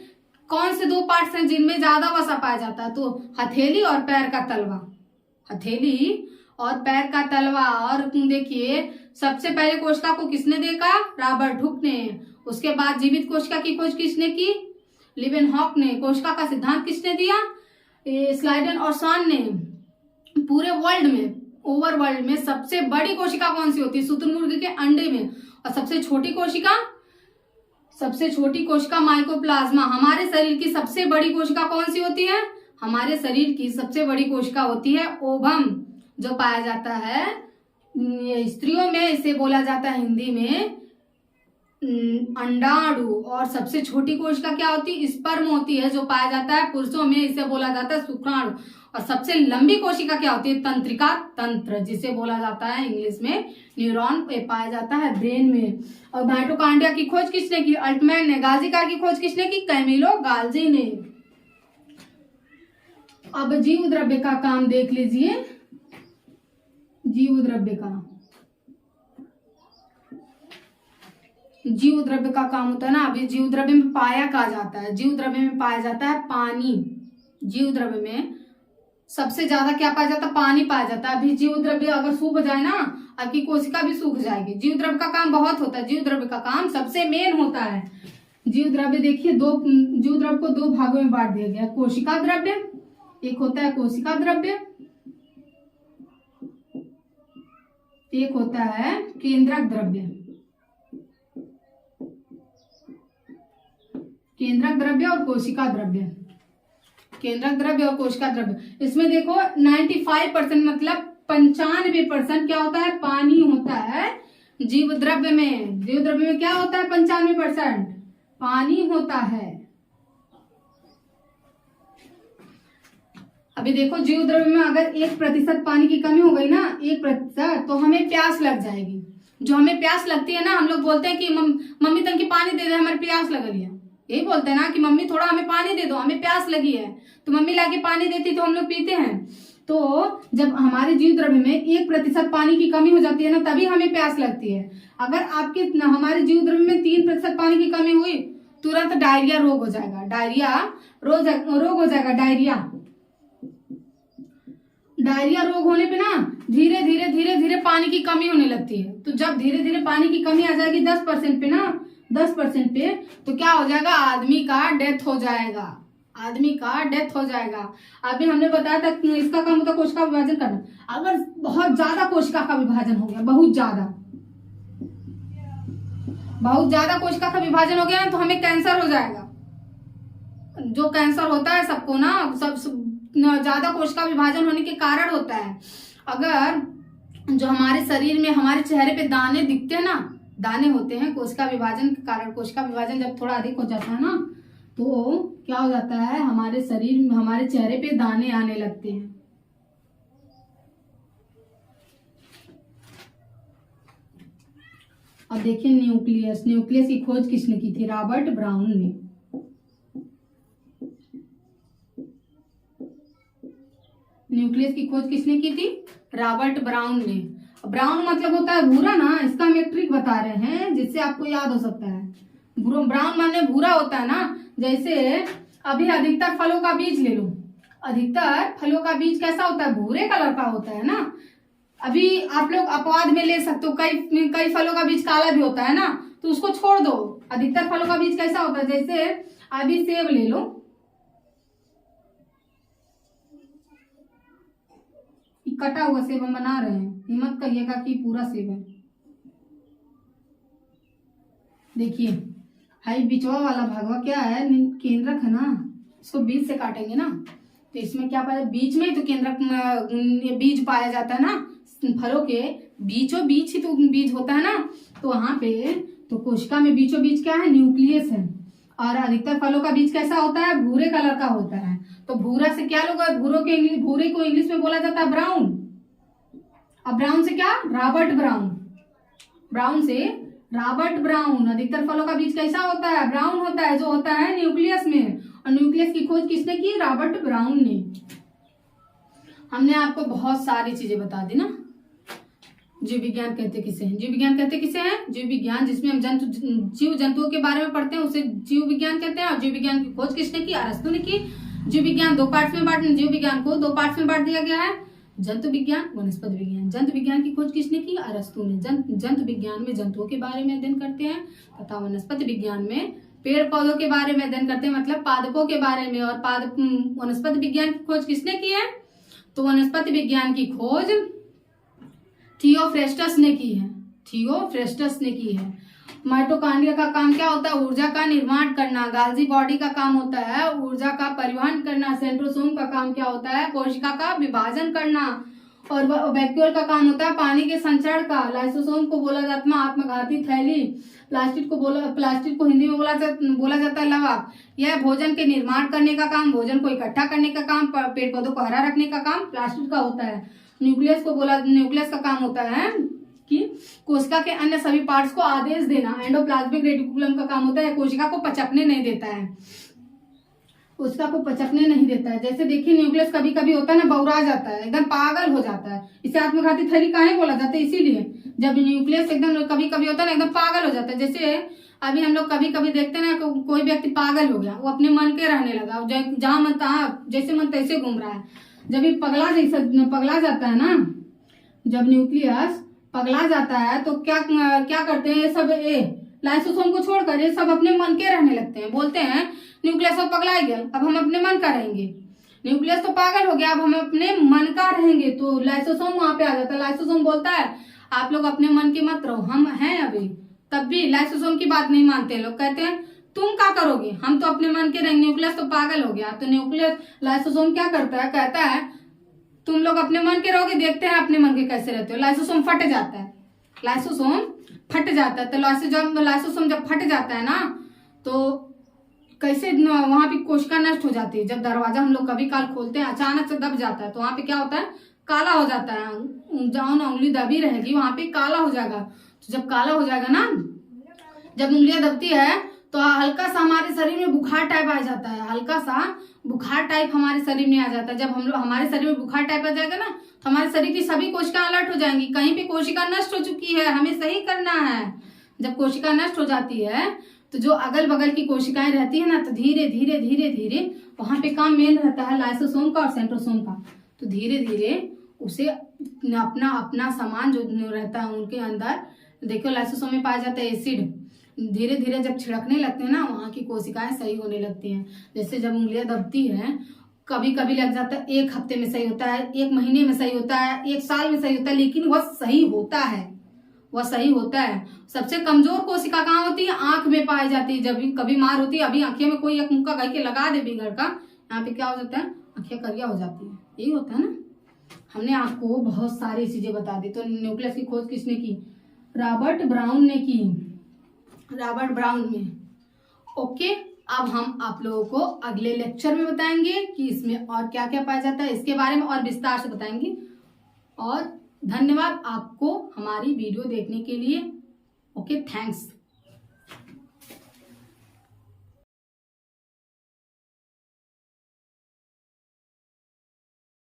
कौन से 2 पार्ट्स हैं जिनमें ज्यादा वसा पाया जाता है? तो हथेली और पैर का तलवा। हथेली और पैर का तलवा। और देखिए सबसे पहले कोशिका को किसने देखा? रॉबर्ट हुक ने। उसके बाद जीवित कोशिका की खोज किसने की? लिवेनहॉक ने। कोशिका का सिद्धांत किसने दिया? स्लाइडन और सॉन ने। पूरे वर्ल्ड में, ओवर वर्ल्ड में सबसे बड़ी कोशिका कौन सी होती है? शुतुरमुर्ग के अंडे में। और सबसे छोटी कोशिका माइकोप्लाज्मा। हमारे शरीर की सबसे बड़ी कोशिका कौन सी होती है? हमारे शरीर की सबसे बड़ी कोशिका होती है ओवम, जो पाया जाता है स्त्रियों में। इसे बोला जाता है हिंदी में अंडाणु। और सबसे छोटी कोशिका क्या होती है? स्पर्म होती है, जो पाया जाता है पुरुषों में। इसे बोला जाता है शुक्राणु। और सबसे लंबी कोशिका क्या होती है? तंत्रिका तंत्र, जिसे बोला जाता है इंग्लिश में न्यूरॉन। ये पाया जाता है ब्रेन में। और माइटोकॉन्ड्रिया की खोज किसने की? अल्टमैन ने। गाल्जी कार की खोज किसने की? कैमिलो गाल्जी ने। अब जीव द्रव्य का काम देख लीजिए। जीव द्रव्य का काम होता है ना। अभी जीव द्रव्य में पाया कहा जाता है। जीव द्रव्य में पाया जाता है पानी। जीव द्रव्य में सबसे ज्यादा क्या पाया जाता है? पानी पाया जाता है। अभी जीव द्रव्य अगर सूख जाए ना, आपकी कोशिका भी सूख जाएगी। जीव द्रव्य का काम बहुत होता है। जीव द्रव्य का काम सबसे मेन होता है। जीव द्रव्य देखिए जीव द्रव्य को 2 भागों में बांट दिया गया। कोशिका द्रव्य, एक होता है कोशिका द्रव्य, एक होता है केंद्रक द्रव्य। केंद्रक द्रव्य और कोशिका द्रव्य। केंद्रक द्रव्य और कोशिका द्रव्य। इसमें देखो 95% मतलब 95% क्या होता है? पानी होता है। जीव द्रव्य में क्या होता है? 95% पानी होता है। अभी देखो जीव द्रव्य में अगर 1% पानी की कमी हो गई ना, 1%, तो हमें प्यास लग जाएगी। जो हमें प्यास लगती है ना, हम लोग बोलते हैं कि मम्मी तनकी पानी दे दे, हमारी प्यास लग रही है। यही बोलते हैं ना कि मम्मी थोड़ा हमें पानी दे दो, हमें प्यास लगी है। तो मम्मी लाके पानी देती तो हम लोग पीते हैं। तो जब हमारे जीव द्रव्य में 1% पानी की कमी हो जाती है ना, तभी हमें प्यास लगती है। अगर आपके हमारे जीव द्रव्य में 3% पानी की कमी हुई, तुरंत डायरिया रोग हो जाएगा। डायरिया रोग होने पे ना धीरे धीरे पानी की कमी होने लगती है। तो जब धीरे धीरे पानी की कमी आ जाएगी 10% पे ना, 10% पे, तो क्या हो जाएगा? आदमी का डेथ हो जाएगा। अभी हमने बताया था इसका काम होता है कोशिका विभाजन करना। अगर बहुत ज्यादा कोशिका का विभाजन हो गया, बहुत ज्यादा कोशिका का विभाजन हो गया ना, तो हमें कैंसर हो जाएगा। जो कैंसर होता है सबको ना, सब ज्यादा कोशिका विभाजन होने के कारण होता है। अगर जो हमारे शरीर में, हमारे चेहरे पे दाने दिखते हैं ना, दाने होते हैं कोशिका विभाजन के कारण। कोशिका विभाजन जब थोड़ा अधिक हो जाता है ना, तो क्या हो जाता है? हमारे शरीर में, हमारे चेहरे पे दाने आने लगते हैं। अब देखिए न्यूक्लियस, न्यूक्लियस की खोज किसने की थी? रॉबर्ट ब्राउन ने। न्यूक्लियस की खोज किसने की थी? रॉबर्ट ब्राउन ने। ब्राउन मतलब होता है भूरा ना, इसका हम एक ट्रिक बता रहे हैं जिससे आपको याद हो सकता है। ब्राउन माने भूरा होता है ना। जैसे अभी अधिकतर फलों का बीज ले लो, अधिकतर फलों का बीज कैसा होता है? भूरे कलर का होता है ना। अभी आप लोग अपवाद में ले सकते हो, कई फलों का बीज काला भी होता है ना, तो उसको छोड़ दो। अधिकतर फलों का बीज कैसा होता है? जैसे अभी सेब ले लो, कटा हुआ सेब हम बना रहे हैं, ये मत कहिएगा कि पूरा सेब है। देखिए हाई बिचवा वाला भागवा क्या है? केंद्रक है ना, इसको बीज से काटेंगे ना, तो इसमें क्या पाया? बीच में ही तो केंद्रक बीज पाया जाता है ना। फलों के बीचों बीच ही तो बीज होता है ना, तो वहां पे तो कोशिका में बीचों बीच क्या है? न्यूक्लियस है। और अधिकतर फलों का बीज कैसा होता है? भूरे कलर का होता है। तो भूरा से क्या लोग, भूरे को इंग्लिश में बोला जाता है ब्राउन। अब ब्राउन से क्या? Robert brown. ब्राउन से रॉबर्ट ब्राउन। अधिकतर फलों का बीज कैसा होता है? ब्राउन होता है, जो होता है न्यूक्लियस में। और न्यूक्लियस की खोज किसने की? रॉबर्ट ब्राउन ने। हमने आपको बहुत सारी चीजें बता दी ना। जीव विज्ञान कहते किसे हैं? जीव विज्ञान कहते किसे हैं? जीव विज्ञान जिसमें हम जीव जंतुओं के बारे में पढ़ते हैं उसे जीव विज्ञान कहते हैं। और जीव विज्ञान की खोज किसने की? अरस्तु ने की। जीव विज्ञान दो पार्ट्स में जीव विज्ञान को दो पार्ट्स में बांट दिया गया है, जंतु विज्ञान, वनस्पति विज्ञान। जंतु विज्ञान की खोज किसने की? अरस्तु ने। जंतु विज्ञान में जंतुओं के बारे में अध्ययन करते हैं, तथा वनस्पति विज्ञान में पेड़ पौधों के बारे में अध्ययन करते हैं, मतलब पादपों के बारे में। और वनस्पति विज्ञान की खोज किसने की है? तो वनस्पति विज्ञान की खोज थियोफ्रेस्टस ने की है। थियोफ्रेस्टस ने की है। माइटोकॉन्ड्रिया का काम क्या होता है? ऊर्जा का निर्माण करना। गाल्जी बॉडी का काम होता है ऊर्जा का परिवहन करना। सेंट्रोसोम का काम क्या होता है? कोशिका का विभाजन करना। और वैक्यूल का काम होता है पानी के संचरण का। लाइसोसोम को बोला जाता है आत्मघाती थैली। प्लास्टिक को हिंदी में बोला जाता है लवा। यह भोजन के निर्माण करने का काम, भोजन को इकट्ठा करने का काम, पेड़ पौधों को हरा रखने का काम प्लास्टिक का होता है। न्यूक्लियस का काम होता है कि कोशिका के अन्य सभी पार्ट्स को आदेश देना। एंडोप्लाज्मिक रेटिकुलम का काम होता है कोशिका को पचकने नहीं देता है। कोशिका को पचकने नहीं देता है। जैसे देखिए न्यूक्लियस कभी कभी होता है ना, बौरा जाता है, एकदम पागल हो जाता है। इसे आत्मघाती थैली काहे बोला जाता है? इसीलिए जब न्यूक्लियस एकदम कभी कभी होता है ना, एकदम पागल हो जाता है। जैसे अभी हम लोग कभी कभी देखते हैं ना, कोई व्यक्ति पागल हो गया, वो अपने मन के रहने लगा, जहां मन तहाँ जैसे मन तैसे घूम रहा है। जब ये पगला जाता है ना, जब न्यूक्लियस पगला जाता है तो क्या करते हैं सब? लाइसोसोम को छोड़कर ये सब अपने मन के रहने लगते हैं। बोलते हैं न्यूक्लियस तो पगला गया, अब हम अपने मन का रहेंगे। न्यूक्लियस तो पागल हो गया, अब हम अपने मन का रहेंगे। तो लाइसोसोम वहां पे आ जाता है। लाइसोसोम बोलता है आप लोग अपने मन के मत रहो, हम हैं अभी। तब भी लाइसोसोम की बात नहीं मानते लोग, कहते हैं तुम क्या करोगे, हम तो अपने मन के रहेंगे, न्यूक्लियस तो पागल हो गया। तो लाइसोसोम क्या करता है? कहता है तुम लोग अपने मन के रहोगे, देखते हैं अपने मन के कैसे रहते हो। लाइसोसोम फट जाता है। लाइसोसोम फट जाता है। तो लाइसोसोम जब फट जाता है ना, तो कैसे वहां पे कोशिका नष्ट हो जाती है। जब दरवाजा हम लोग कभी काल खोलते हैं, अचानक से दब जाता है, तो वहां पे क्या होता है? काला हो जाता है। जहां उंगली दबी रहेगी वहां पे काला हो जाएगा। तो जब काला हो जाएगा ना, जब उंगलियां दबती है तो हल्का सा हमारे शरीर में बुखार टाइप आ जाता है। हल्का सा बुखार टाइप हमारे शरीर में आ जाता है। जब हमारे शरीर में बुखार टाइप आ जाएगा ना, तो हमारे शरीर की सभी कोशिका अलर्ट हो जाएंगी। कहीं पे कोशिका नष्ट हो चुकी है, हमें सही करना है। जब कोशिका नष्ट हो जाती है तो जो अगल बगल की कोशिकाएं रहती है ना, तो धीरे धीरे धीरे धीरे वहां पे काम मेन रहता है लाइसोसोम का और सेंट्रोसोम का। तो धीरे धीरे उसे अपना अपना सामान जो रहता है उनके अंदर, देखो लाइसोसोम में पाया जाता है एसिड। धीरे धीरे जब छिड़कने लगते हैं ना, वहां की कोशिकाएं सही होने लगती हैं। जैसे जब उंगलियां दबती हैं, कभी कभी लग जाता है 1 हफ्ते में सही होता है, 1 महीने में सही होता है, 1 साल में सही होता है, लेकिन वह सही होता है। वह सही होता है। सबसे कमजोर कोशिका कहाँ होती है? आंख में पाई जाती है। जब भी कभी मार होती है, अभी आंखें में कोई एक मुक्का गई के लगा दे बिगड़ का, यहाँ पे क्या हो जाता है? आंखें करिया हो जाती है। यही होता है ना। हमने आपको बहुत सारी चीजें बता दी। तो न्यूक्लियस की खोज किसने की? रॉबर्ट ब्राउन ने की। रॉबर्ट ब्राउन ने। ओके, अब हम आप लोगों को अगले लेक्चर में बताएंगे कि इसमें और क्या क्या पाया जाता है, इसके बारे में और विस्तार से बताएंगे। और धन्यवाद आपको हमारी वीडियो देखने के लिए। Okay, thanks.